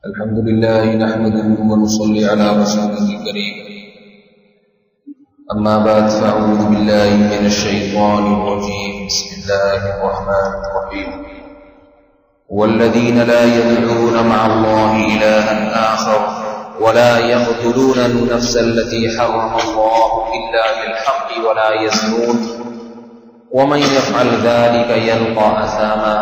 الحمد لله نحمده ونصلي على رسوله الكريم أما بعد فأعوذ بالله من الشيطان الرجيم بسم الله الرحمن الرحيم والذين لا يدعون مع الله إلها آخر ولا يقتلون النفس التي حرم الله إلا بالحق ولا يزنون ومن يفعل ذلك يلقى أثاما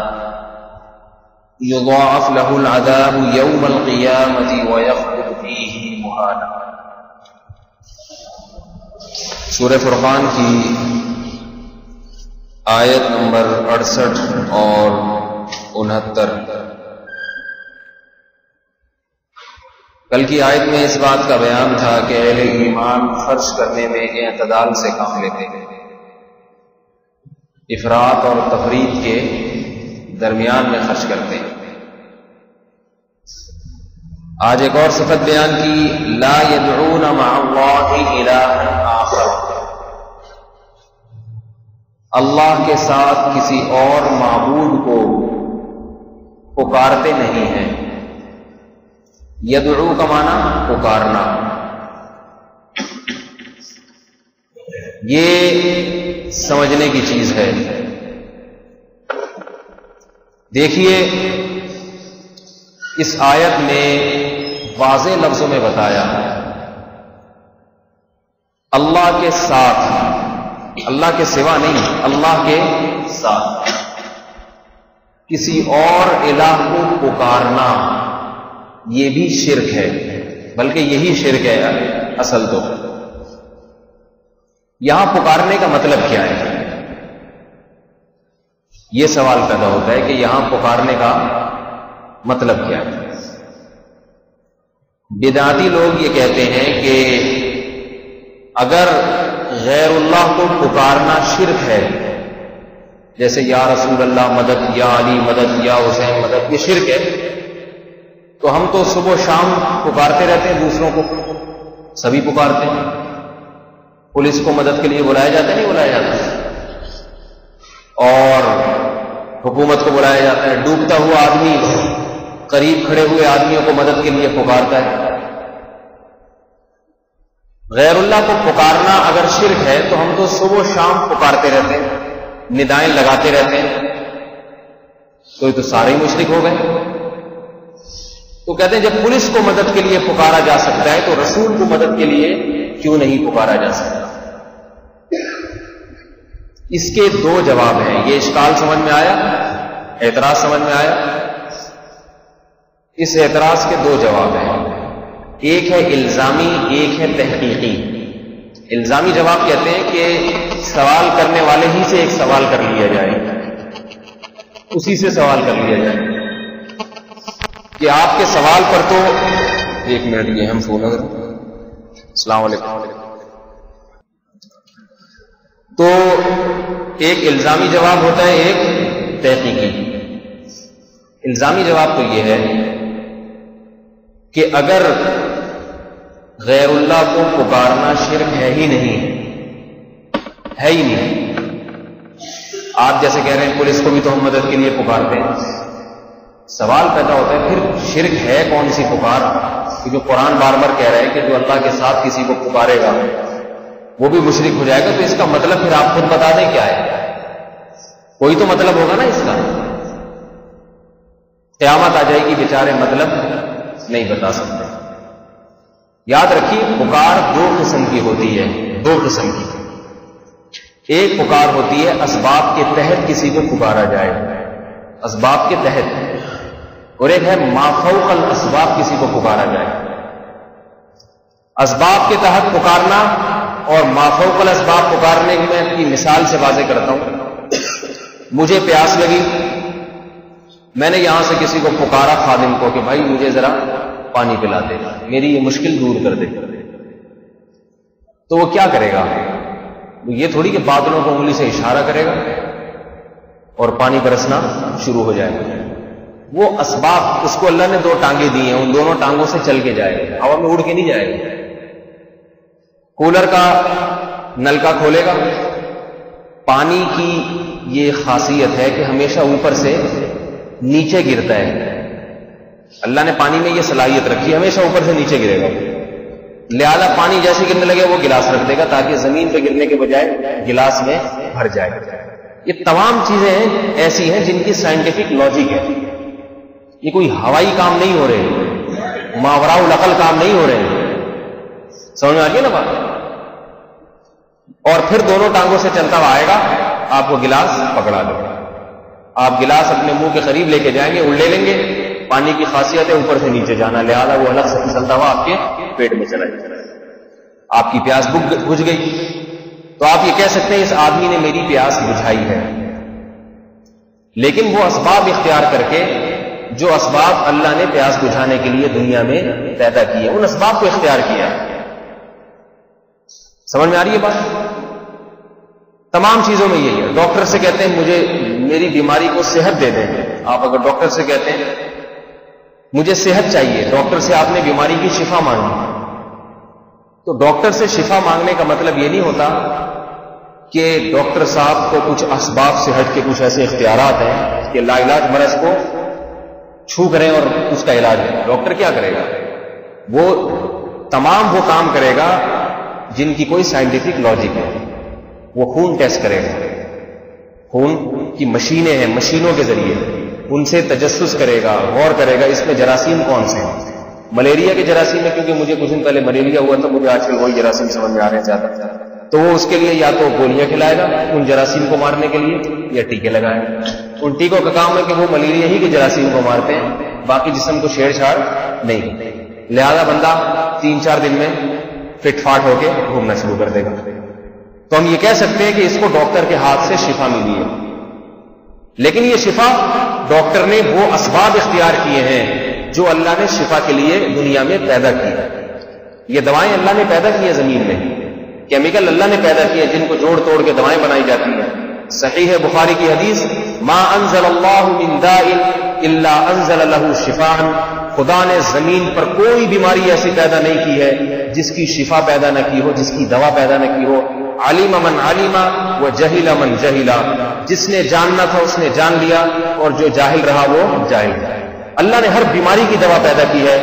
يضاعف له العذاب يوم القيامة ويخلد فيه مهانا۔ سورہ فرقان کی آیت نمبر 68 اور 69۔ کل کی آیت میں اس بات کا بیان تھا کہ اہل ایمان خرچ کرنے میں اعتدال سے کام لیتے ہیں، افراط اور تفریط کے درمیان میں خرچ کرتے ہیں۔ آج ایک اور صفت بیان کی، لا يدعون مع اللہ الہا آخر، اللہ کے ساتھ کسی اور معبود کو پکارتے نہیں ہیں۔ یدعو کا معنی پکارنا، یہ سمجھنے کی چیز ہے۔ دیکھیے اس آیت میں واضح لفظوں میں بتایا اللہ کے ساتھ، اللہ کے سوا نہیں، اللہ کے ساتھ کسی اور الہ کو پکارنا، یہ بھی شرک ہے، بلکہ یہی شرک ہے اصل تو۔ یہاں پکارنے کا مطلب کیا ہے؟ یہ سوال پیدا ہوتا ہے کہ یہاں پکارنے کا مطلب کیا ہے؟ بدعتی لوگ یہ کہتے ہیں کہ اگر غیر اللہ کو پکارنا شرک ہے، جیسے یا رسول اللہ مدد، یا علی مدد، یا حسین مدد، یہ شرک ہے، تو ہم تو صبح و شام پکارتے رہتے ہیں دوسروں کو، سبھی پکارتے ہیں، پولیس کو مدد کے لیے بلایا جاتا ہے نہیں بلایا جاتا ہے، اور حکومت کو بلایا جاتا ہے، ڈوبتا ہوا آدمی قریب کھڑے ہوئے آدمیوں کو مدد کے لیے پکارتا ہے۔ غیر اللہ کو پکارنا اگر شرک ہے تو ہم تو صبح و شام پکارتے رہتے ہیں، ندائیں لگاتے رہتے ہیں، تو سارے ہی مشرک ہو گئے۔ تو کہتے ہیں جب پولیس کو مدد کے لیے پکارا جا سکتا ہے تو رسول کو مدد کے لیے کیوں نہیں پکارا جا سکتا؟ اس کے دو جواب ہیں۔ یہ اشکال سمجھ میں آیا؟ اعتراض سمجھ میں آیا؟ اس اعتراض کے دو جواب ہیں، ایک ہے الزامی، ایک ہے تحقیقی۔ الزامی جواب کہتے ہیں کہ سوال کرنے والے ہی سے ایک سوال کر لیا جائے، اسی سے سوال کر لیا جائے کہ آپ کے سوال پر تو ایک منٹ یہ ہم فون اگر السلام علیکم۔ تو ایک الزامی جواب ہوتا ہے، ایک تحقیقی۔ الزامی جواب تو یہ ہے کہ اگر غیر اللہ کو پکارنا شرک ہے ہی نہیں، آپ جیسے کہہ رہے ہیں پولیس کو بھی تو ہم مدد کے لیے پکارتے ہیں، سوال پیدا ہوتا ہے پھر شرک ہے کون سی پکار؟ کہ جو قرآن بار بار کہہ رہے ہیں کہ جو اللہ کے ساتھ کسی کو پکارے گا وہ بھی مشرک ہو جائے گا، تو اس کا مطلب پھر آپ خود بتا دیں کیا ہے؟ کوئی تو مطلب ہوگا نا اس کا۔ قیامت آ جائے گی، بیچارے مطلب نہیں بتا سکتے۔ یاد رکھیے پکار دو قسم کی ہوتی ہے، دو قسم کی۔ ایک پکار ہوتی ہے اسباب کے تحت کسی کو پکارا جائے، اسباب کے تحت، اور ایک ہے ما فوق الاسباب کسی کو پکارا جائے۔ اسباب کے تحت پکارنا اور ما فوق الاسباب پکارنے کی میں کی مثال سے واضح کرتا ہوں۔ مجھے پیاس لگی، میں نے یہاں سے کسی کو پکارا خادم کو کہ بھائی مجھے ذرا پانی پلا دے، میری یہ مشکل دور کر دے، تو وہ کیا کرے گا؟ یہ تھوڑی کہ بادلوں کو انگلی سے اشارہ کرے گا اور پانی برسنا شروع ہو جائے گا۔ وہ اسباب، اس کو اللہ نے دو ٹانگیں دی ہیں، ان دونوں ٹانگوں سے چل کے جائے گا، ہوا میں اڑ کے نہیں جائے گا۔ کولر کا نلکا کھولے گا، پانی کی یہ خاصیت ہے کہ ہمیشہ اوپر سے نیچے گرتا ہے، اللہ نے پانی میں یہ صلاحیت رکھی ہے ہمیشہ اوپر سے نیچے گرے گا، لہذا پانی جیسے گرنے لگے وہ گلاس رکھ دے گا تاکہ زمین پہ گرنے کے بجائے گلاس میں بھر جائے. یہ تمام چیزیں ایسی ہیں جن کی سائنٹیفک لاجک ہے. یہ کوئی ہوائی کام نہیں ہو رہے، ماوراء العقل کام نہیں ہو رہے. سمجھ میں آ گئی نا بات؟ اور پھر دونوں ٹانگوں سے چلتا ہوا آئے گا، آپ کو گلاس پکڑا دے گا. آپ گلاس اپنے منہ کے قریب لے کے جائیں گے، الٹے لیں گے. پانی کی خاصیت ہے اوپر سے نیچے جانا، لہذا وہ الگ سے پھسلتا ہوا آپ کے پیٹ میں چلا جائے. آپ کی پیاس بجھ گئی تو آپ یہ کہہ سکتے ہیں اس آدمی نے میری پیاس بجھائی ہے. لیکن وہ اسباب اختیار کر کے، جو اسباب اللہ نے پیاس بجھانے کے لیے دنیا میں پیدا کیے، ان اسباب کو اختیار کیا. سمجھ میں آ رہی ہے بات؟ تمام چیزوں میں یہی ہے. ڈاکٹر سے کہتے ہیں مجھے میری بیماری کو صحت دے دیں. آپ اگر ڈاکٹر سے کہتے ہیں مجھے صحت چاہیے، ڈاکٹر سے آپ نے بیماری کی شفا مانگی، تو ڈاکٹر سے شفا مانگنے کا مطلب یہ نہیں ہوتا کہ ڈاکٹر صاحب کو کچھ اسباب صحت کے کچھ ایسے اختیارات ہیں کہ لا علاج مرض کو چھو کریں اور اس کا علاج ہے. ڈاکٹر کیا کرے گا؟ وہ تمام وہ کام کرے گا جن کی کوئی سائنٹیفک لاجک ہے. وہ خون ٹیسٹ کرے گا، خون کی مشینیں ہیں، مشینوں کے ذریعے ان سے تجسس کرے گا، غور کرے گا اس میں جراثیم کون سے ہیں. ملیریا کے جراثیم ہے، کیونکہ مجھے کچھ دن پہلے ملیریا ہوا تھا، مجھے آج کل وہی جراثیم سمجھ میں آ رہے ہیں زیادہ. تو وہ اس کے لیے یا تو گولیاں کھلائے گا ان جراثیم کو مارنے کے لیے، یا ٹیکے لگائے گا. ان ٹیکوں کا کام ہے کہ وہ ملیریا ہی کے جراثیم کو مارتے ہیں، باقی جسم کو چھیڑ چھاڑ نہیں. لہذا بندہ 3-4 دن میں فٹ فاٹ ہو کے گھومنا شروع کر دے گا. تو ہم یہ کہہ سکتے ہیں کہ اس کو ڈاکٹر کے ہاتھ سے شفا ملی ہے. لیکن یہ شفا ڈاکٹر نے وہ اسباب اختیار کیے ہیں جو اللہ نے شفا کے لیے دنیا میں پیدا کی. یہ دوائیں اللہ نے پیدا کی ہیں زمین میں، کیمیکل اللہ نے پیدا کیے جن کو جوڑ توڑ کے دوائیں بنائی جاتی ہیں. صحیح ہے بخاری کی حدیث، ما انزل اللہ من داء الا انزل له شفاء. خدا نے زمین پر کوئی بیماری ایسی پیدا نہیں کی ہے جس کی شفا پیدا نہ کی ہو، جس کی دوا پیدا نہ کی ہو. علیم من علیم و جہل من جہلا. جس نے جاننا تھا اس نے جان لیا، اور جو جاہل رہا وہ جاہل رہا. اللہ نے ہر بیماری کی دوا پیدا کی ہے.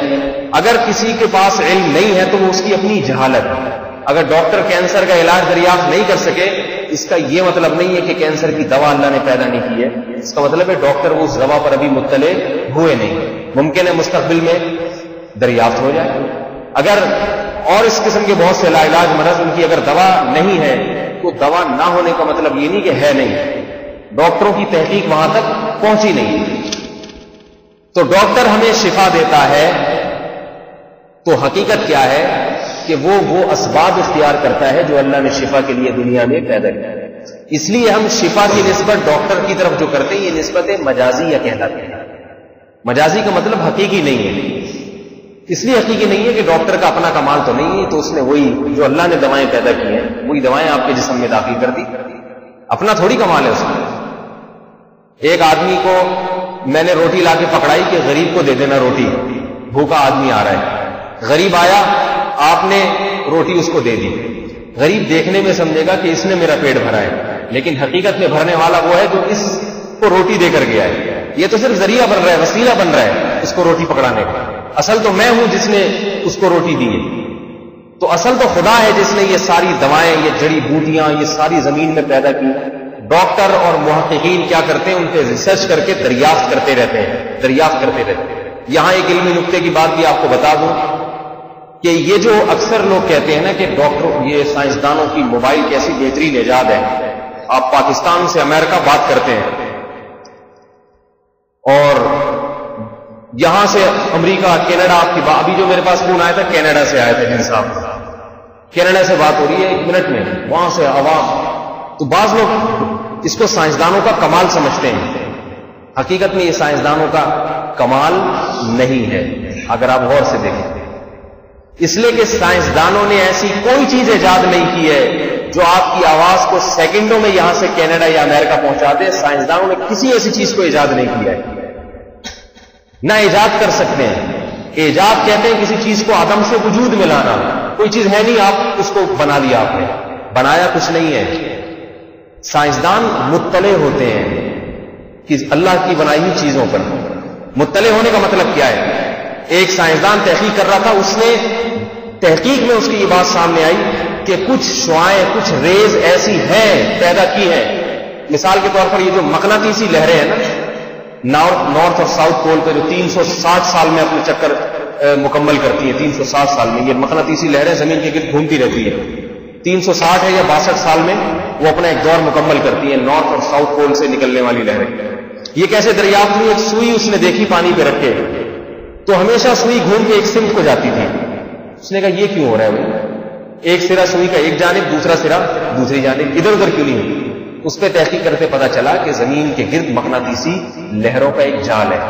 اگر کسی کے پاس علم نہیں ہے تو وہ اس کی اپنی جہالت ہے. اگر ڈاکٹر کینسر کا علاج دریافت نہیں کر سکے، اس کا یہ مطلب نہیں ہے کہ کینسر کی دوا اللہ نے پیدا نہیں کی ہے. اس کا مطلب ہے ڈاکٹر وہ اس دوا پر ابھی مطلع ہوئے نہیں. ممکن ہے مستقبل میں دریافت ہو جائے. اگر اور اس قسم کے بہت سے لا علاج مرض ان کی اگر دوا نہیں ہے تو دوا نہ ہونے کا مطلب یہ نہیں کہ ہے نہیں، ڈاکٹروں کی تحقیق وہاں تک پہنچی نہیں. تو ڈاکٹر ہمیں شفا دیتا ہے تو حقیقت کیا ہے کہ وہ اسباب اختیار کرتا ہے جو اللہ نے شفا کے لیے دنیا میں پیدا کیا ہے. اس لیے ہم شفا کی نسبت ڈاکٹر کی طرف جو کرتے ہیں یہ نسبت مجازی یا کہلاتی ہے. مجازی کا مطلب حقیقی نہیں ہے. اس لیے حقیقی نہیں ہے کہ ڈاکٹر کا اپنا کمال تو نہیں ہے، تو اس نے وہی جو اللہ نے دوائیں پیدا کی ہیں وہی دوائیں آپ کے جسم میں داخل کر دی. اپنا تھوڑی کمال ہے اس میں. ایک آدمی کو میں نے روٹی لا کے پکڑائی کہ غریب کو دے دینا روٹی، بھوکا آدمی آ رہا ہے. غریب آیا، آپ نے روٹی اس کو دے دی. غریب دیکھنے میں سمجھے گا کہ اس نے میرا پیٹ بھرا ہے، لیکن حقیقت میں بھرنے والا وہ ہے جو اس کو روٹی دے کر گیا ہے. یہ تو صرف ذریعہ بن رہا ہے، وسیلہ بن رہا ہے اس کو روٹی پکڑانے کا. اصل تو میں ہوں جس نے اس کو روٹی دی ہے. تو اصل تو خدا ہے جس نے یہ ساری دوائیں، یہ جڑی بوٹیاں، یہ ساری زمین میں پیدا کی. ڈاکٹر اور محققین کیا کرتے ہیں؟ ان پہ ریسرچ کر کے دریافت کرتے رہتے ہیں. یہاں ایک علمی نکتے کی بات بھی آپ کو بتا دوں کہ یہ جو اکثر لوگ کہتے ہیں نا کہ ڈاکٹر، یہ سائنسدانوں کی موبائل کیسی بہترین ایجاد ہے. آپ پاکستان سے امریکہ بات کرتے ہیں اور یہاں سے امریکہ، کینیڈا، آپ کی ابھی جو میرے پاس فون آیا تھا کینیڈا سے آیا تھا جن صاحب، کینیڈا سے بات ہو رہی ہے 1 منٹ میں، وہاں سے آواز. تو بعض لوگ اس کو سائنسدانوں کا کمال سمجھتے ہیں. حقیقت میں یہ سائنسدانوں کا کمال نہیں ہے اگر آپ غور سے دیکھیں. اس لیے کہ سائنسدانوں نے ایسی کوئی چیز ایجاد نہیں کی ہے جو آپ کی آواز کو سیکنڈوں میں یہاں سے کینیڈا یا امریکہ پہنچا دے. سائنسدانوں نے کسی ایسی چیز کو ایجاد نہیں کیا ہے، نہ ایجاد کر سکتے ہیں. ایجاد کہتے ہیں کسی چیز کو عدم سے وجود میں لانا. کوئی چیز ہے نہیں، آپ اس کو بنا لیا، آپ نے بنایا کچھ نہیں ہے. سائنسدان مطلع ہوتے ہیں کہ اللہ کی بنائی ہوئی چیزوں پر. مطلع ہونے کا مطلب کیا ہے؟ ایک سائنسدان تحقیق کر رہا تھا، اس نے تحقیق میں اس کی یہ بات سامنے آئی کہ کچھ شعائیں، کچھ ریز ایسی ہیں پیدا کی ہیں. مثال کے طور پر یہ جو مقناطیسی لہریں ہیں نا، نارتھ اور ساؤتھ پول پہ جو 360 سال میں اپنے چکر مکمل کرتی ہیں، 360 سال میں یہ مقناطیسی لہریں زمین کے گرد گھومتی رہتی ہے. 360 ہے یا 62 سال میں وہ اپنا ایک دور مکمل کرتی ہیں، نارتھ اور ساؤتھ پول سے نکلنے والی لہریں. یہ کیسے دریافت ہوئی؟ ایک سوئی اس نے دیکھی پانی پہ رکھ کے، تو ہمیشہ سوئی گھوم کے ایک سمت کو جاتی تھی. اس نے کہا یہ کیوں ہو رہا ہے بھائی؟ ایک سرا سوئی کا ایک جانب، دوسرا سرا دوسری جانب، ادھر ادھر کیوں نہیں؟ اس پہ تحقیق کرتے پتا چلا کہ زمین کے گرد مقناطیسی لہروں کا ایک جال ہے.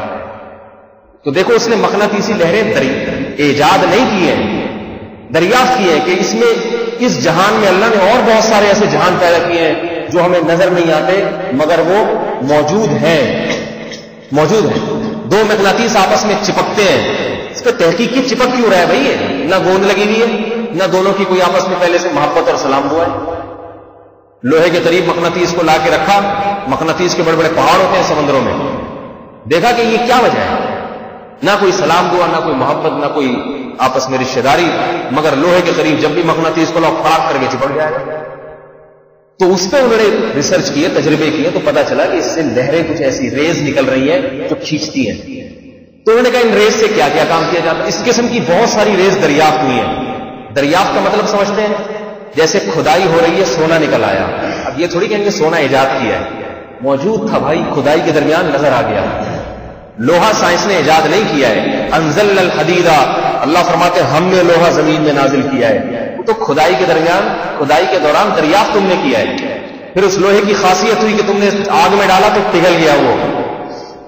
تو دیکھو اس نے مقناطیسی لہریں ایجاد نہیں کی ہیں، دریافت کی ہے کہ اس میں، اس جہان میں اللہ نے اور بہت سارے ایسے جہان پیدا کیے ہیں جو ہمیں نظر نہیں آتے مگر وہ موجود ہیں. دو مقناطیس آپس میں چپکتے ہیں، اس پہ تحقیق کی چپک کیوں رہا ہے بھائی؟ نہ گوند لگی ہوئی ہے، نہ دونوں کی کوئی آپس میں پہلے سے محبت اور سلام ہوا ہے. لوہے کے قریب مقناطیس کو لا کے رکھا، مقناطیس کے بڑے بڑے پہاڑ ہوتے ہیں سمندروں میں، دیکھا کہ یہ کیا وجہ ہے؟ نہ کوئی سلام دعا، نہ کوئی محبت، نہ کوئی آپس میں رشتہ داری، مگر لوہے کے قریب جب بھی مقناطیس کو لاؤ پھڑاک کر کے چپک جائے گا. تو اس پہ انہوں نے ریسرچ کیے، تجربے کیے، تو پتا چلا کہ اس سے لہریں کچھ ایسی ریز نکل رہی ہیں جو کھینچتی ہیں. تو انہوں نے کہا ان ریز سے کیا کیا کام کیا جاتا ہے؟ اس قسم کی بہت ساری ریز دریافت ہوئی ہیں. دریافت کا مطلب سمجھتے ہیں؟ جیسے کھدائی ہو رہی ہے، سونا نکل آیا. اب یہ تھوڑی کہیں گے سونا ایجاد کیا ہے، موجود تھا بھائی، کھدائی کے درمیان نظر آ گیا. لوہا سائنس نے ایجاد نہیں کیا ہے. انزلنا الحدید، اللہ فرماتے ہیں ہم نے لوہا زمین میں نازل کیا ہے. تو کھدائی کے درمیان، کھدائی کے دوران دریافت تم نے کیا ہے. پھر اس لوہے کی خاصیت ہوئی کہ تم نے آگ میں ڈالا تو پگھل گیا وہ.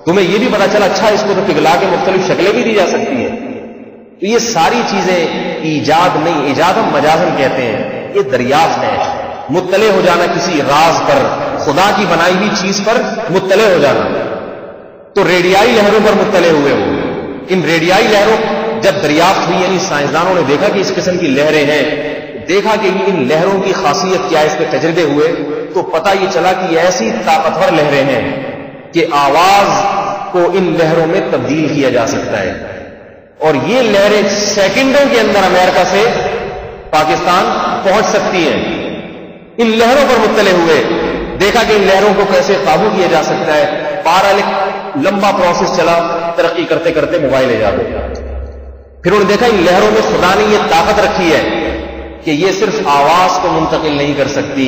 تمہیں یہ بھی پتا چلا اچھا اس کو تو پگھلا کے مختلف شکلیں بھی دی جا سکتی ہیں. تو یہ ساری چیزیں ایجاد نہیں، ایجاد ہم مجازن کہتے ہیں، یہ دریافت ہے. مطلع ہو جانا کسی راز پر، خدا کی بنائی ہوئی چیز پر مطلع ہو جانا. تو ریڈیائی لہروں پر مطلع ہوئے ہو. ان ریڈیائی لہروں جب دریافت ہوئی، یعنی سائنسدانوں نے دیکھا کہ اس قسم کی لہریں ہیں، دیکھا کہ ان لہروں کی خاصیت کیا ہے، اس پہ تجربے ہوئے تو پتہ یہ چلا کہ یہ ایسی طاقتور لہریں ہیں کہ آواز کو ان لہروں میں تبدیل کیا جا سکتا ہے. اور یہ لہریں سیکنڈوں کے اندر امریکہ سے پاکستان پہنچ سکتی ہیں. ان لہروں پر مطلع ہوئے، دیکھا کہ ان لہروں کو کیسے قابو کیا جا سکتا ہے. بہرحال ایک لمبا پروسیس چلا، ترقی کرتے کرتے موبائل ایجاد ہو گیا. پھر انہوں نے دیکھا ان لہروں میں خدا نے یہ طاقت رکھی ہے کہ یہ صرف آواز کو منتقل نہیں کر سکتی،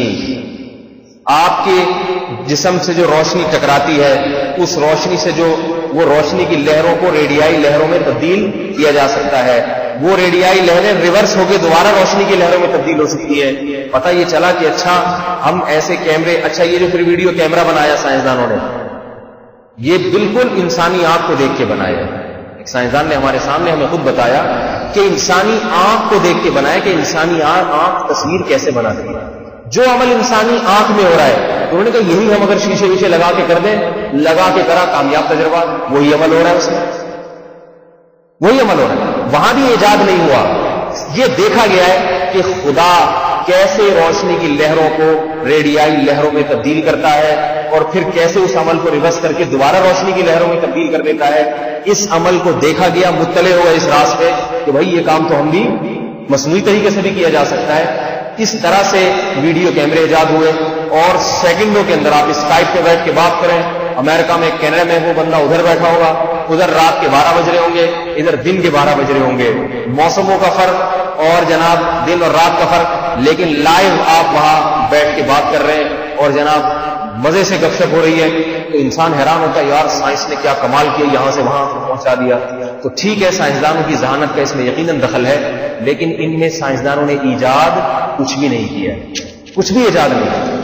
آپ کے جسم سے جو روشنی ٹکراتی ہے اس روشنی سے جو وہ روشنی کی لہروں کو ریڈیائی لہروں میں تبدیل کیا جا سکتا ہے. وہ ریڈیائی لہریں ریورس ہو کے دوبارہ روشنی کی لہروں میں تبدیل ہو سکتی ہے. پتہ یہ چلا کہ اچھا ہم ایسے کیمرے، اچھا یہ جو پھر ویڈیو کیمرہ بنایا سائنسدانوں نے، یہ بالکل انسانی آنکھ کو دیکھ کے بنایا. ایک سائنسدان نے ہمارے سامنے ہمیں خود بتایا کہ انسانی آنکھ کو دیکھ کے بنایا کہ انسانی آنکھ تصویر کیسے بناتی ہے. جو عمل انسانی آنکھ میں ہو رہا ہے، انہوں نے کہا یہی ہم اگر شیشے ویشے لگا کے کر دیں، لگا کے کرا، کامیاب تجربہ، وہی عمل ہو رہا ہے اس میں، وہی عمل ہو رہا ہے. وہاں بھی ایجاد نہیں ہوا. یہ دیکھا گیا ہے کہ خدا کیسے روشنی کی لہروں کو ریڈیائی لہروں میں تبدیل کرتا ہے اور پھر کیسے اس عمل کو ریورس کر کے دوبارہ روشنی کی لہروں میں تبدیل کر دیتا ہے. اس عمل کو دیکھا گیا، مطلع ہوا اس راز پہ کہ بھائی یہ کام تو ہم بھی مصنوعی طریقے سے بھی کیا جا سکتا ہے. اس طرح سے ویڈیو کیمرے ایجاد ہوئے اور سیکنڈوں کے اندر آپ اسکائپ پہ بیٹھ کے بات کریں. امریکہ میں، کینیڈا میں وہ بندہ ادھر بیٹھا ہوگا، ادھر رات کے 12 بج رہے ہوں گے، ادھر دن کے 12 بج رہے ہوں گے. موسموں کا فرق اور جناب دن اور رات کا فرق، لیکن لائیو آپ وہاں بیٹھ کے بات کر رہے ہیں اور جناب مزے سے گپ شپ ہو رہی ہے. تو انسان حیران ہوتا ہے یار سائنس نے کیا کمال کیا، یہاں سے وہاں پہنچا دیا. تو ٹھیک ہے سائنسدانوں کی ذہانت کا اس میں یقیناً دخل ہے، لیکن ان میں سائنسدانوں نے ایجاد کچھ بھی نہیں کیا، کچھ بھی ایجاد نہیں کیا.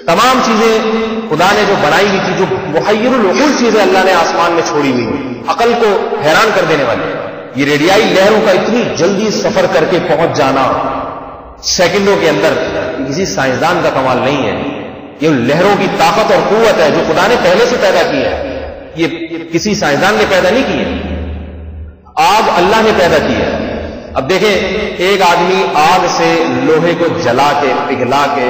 تمام چیزیں خدا نے جو بنائی ہوئی تھی، جو محیر العقول چیزیں اللہ نے آسمان میں چھوڑی ہوئی، عقل کو حیران کر دینے والی. یہ ریڈیائی لہروں کا اتنی جلدی سفر کر کے پہنچ جانا سیکنڈوں کے اندر کسی سائنسدان کا کمال نہیں ہے. یہ لہروں کی طاقت اور قوت ہے جو خدا نے پہلے سے پیدا کی ہے. یہ کسی سائنسدان نے پیدا نہیں کی ہے، آگ اللہ نے پیدا کی ہے. اب دیکھیں ایک آدمی آگ سے لوہے کو جلا کے پگھلا کے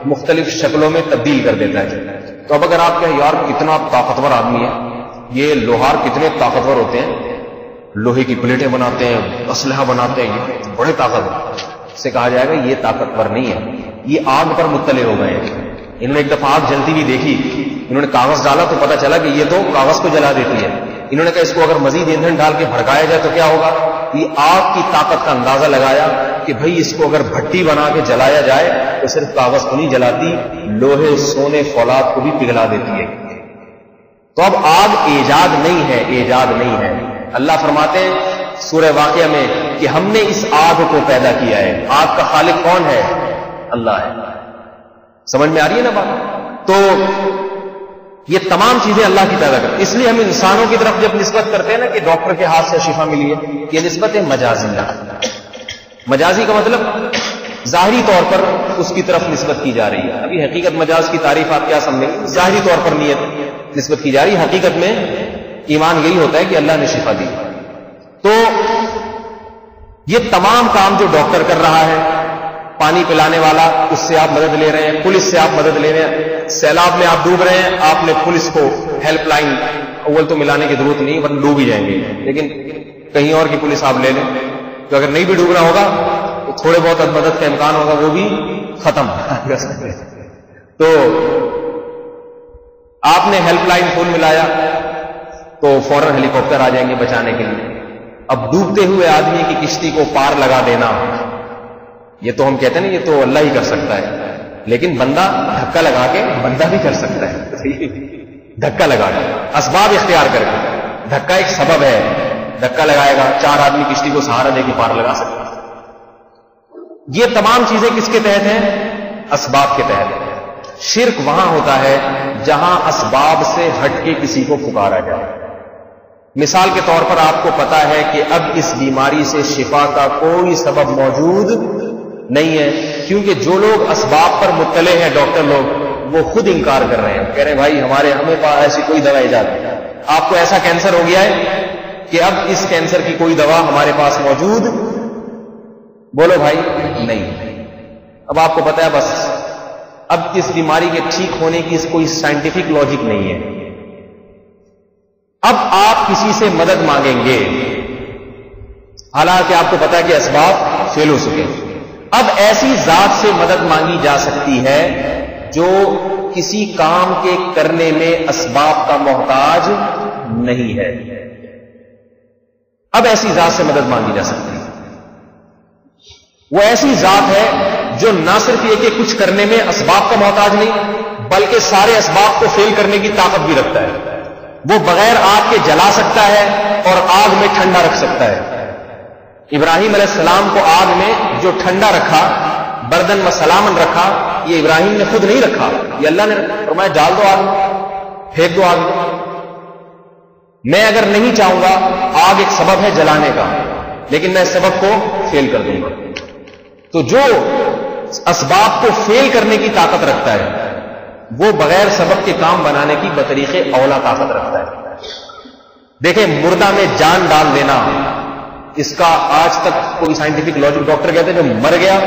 مختلف شکلوں میں تبدیل کر دیتا ہے. تو اب اگر آپ کہیں یار کتنا طاقتور آدمی ہے، یہ لوہار کتنے طاقتور ہوتے ہیں، لوہے کی پلیٹیں بناتے ہیں، اسلحہ بناتے ہیں، یہ بڑے طاقتور، سے کہا جائے گا یہ طاقتور نہیں ہے، یہ آگ پر مطلع ہو گئے ہیں۔ انہوں نے ایک دفعہ آگ جلتی ہوئی دیکھی، انہوں نے کاغذ ڈالا تو پتا چلا کہ یہ تو کاغذ کو جلا دیتی ہے۔ انہوں نے کہا اس کو اگر مزید ایندھن ڈال کے بھڑکایا جائے تو کیا ہوگا؟ یہ آگ کی طاقت کا اندازہ لگایا کہ بھئی اس کو اگر بھٹی بنا کے جلایا جائے تو صرف کاغذ کو نہیں جلاتی، لوہے، سونے، فولاد کو بھی پگھلا دیتی ہے۔ تو اب آگ ایجاد نہیں ہے، ایجاد نہیں ہے۔ اللہ فرماتے ہیں سورہ واقعہ میں کہ ہم نے اس آگ کو پیدا کیا ہے۔ آگ کا خالق کون ہے؟ اللہ ہے۔ سمجھ میں آ رہی ہے نا بات؟ تو یہ تمام چیزیں اللہ کی پیدا کرتے، اس لیے ہم انسانوں کی طرف جب نسبت کرتے ہیں نا کہ ڈاکٹر کے ہاتھ سے شفا ملی ہے، یہ نسبت ہے مجازی۔ مجازی کا مطلب ظاہری طور پر اس کی طرف نسبت کی جا رہی ہے۔ ابھی حقیقت مجاز کی تعریف آپ کیا سمجھیں گے؟ ظاہری طور پر نیت نسبت کی جا رہی ہے، حقیقت میں ایمان یہی ہوتا ہے کہ اللہ نے شفا دی۔ تو یہ تمام کام جو ڈاکٹر کر رہا ہے، پانی پلانے والا اس سے آپ مدد لے رہے ہیں، پولیس سے آپ مدد لے رہے ہیں، سیلاب میں آپ ڈوب رہے ہیں، آپ نے پولیس کو ہیلپ لائن اول تو ملانے کی ضرورت نہیں ورنہ ڈوب ہی جائیں گے، لیکن کہیں اور کی پولیس آپ لے لیں تو اگر نہیں بھی ڈوبنا ہوگا تو تھوڑے بہت مدد کا امکان ہوگا، وہ بھی ختم کر سکتے ہیں۔ تو آپ نے ہیلپ لائن فون ملایا تو فوراً ہیلی کاپٹر آ جائیں گے بچانے کے لیے۔ اب ڈوبتے ہوئے آدمی کی کشتی کو پار لگا دینا، یہ تو ہم کہتے ہیں نا یہ تو اللہ ہی کر سکتا ہے، لیکن بندہ دھکا لگا کے بندہ بھی کر سکتا ہے، دھکا لگا کے اسباب اختیار کر کے۔ دھکا ایک سبب ہے، دھکا لگائے گا، 4 آدمی کشتی کو سہارا دے کے پار لگا سکتا ہے۔ یہ تمام چیزیں کس کے تحت ہیں؟ اسباب کے تحت۔ شرک وہاں ہوتا ہے جہاں اسباب سے ہٹ کے کسی کو پکارا جائے۔ مثال کے طور پر آپ کو پتا ہے کہ اب اس بیماری سے شفا کا کوئی سبب موجود نہیں ہے، کیونکہ جو لوگ اسباب پر مطلع ہیں ڈاکٹر لوگ، وہ خود انکار کر رہے ہیں، کہہ رہے ہیں بھائی ہمیں پاس ایسی کوئی دوا ایجاد نہیں۔ آپ کو ایسا کینسر ہو گیا ہے کہ اب اس کینسر کی کوئی دوا ہمارے پاس موجود، بولو بھائی نہیں۔ اب آپ کو پتا ہے بس اب اس بیماری کے ٹھیک ہونے کی کوئی سائنٹیفک لاجک نہیں ہے۔ اب آپ کسی سے مدد مانگیں گے، حالانکہ آپ کو پتا ہے کہ اسباب فیل ہو چکے۔ اب ایسی ذات سے مدد مانگی جا سکتی ہے جو کسی کام کے کرنے میں اسباب کا محتاج نہیں ہے۔ اب ایسی ذات سے مدد مانگی جا سکتی ہے، وہ ایسی ذات ہے جو نہ صرف یہ کہ کچھ کرنے میں اسباب کا محتاج نہیں، بلکہ سارے اسباب کو فیل کرنے کی طاقت بھی رکھتا ہے۔ وہ بغیر آگ کے جلا سکتا ہے اور آگ میں ٹھنڈا رکھ سکتا ہے۔ ابراہیم علیہ السلام کو آگ میں جو ٹھنڈا رکھا، بردن و سلامن رکھا، یہ ابراہیم نے خود نہیں رکھا، یہ اللہ نے فرمایا ڈال دو آگ میں، پھینک دو آگ میں۔ میں اگر نہیں چاہوں گا، آگ ایک سبب ہے جلانے کا، لیکن میں اس سبب کو فیل کر دوں گا۔ تو جو اسباب کو فیل کرنے کی طاقت رکھتا ہے وہ بغیر سبب کے کام بنانے کی بطریق اولا طاقت رکھتا ہے۔ دیکھیں مردہ میں جان ڈال دینا، اس کا آج تک کوئی سائنٹیفک لاجک، ڈاکٹر کہتے ہیں جو مر گیا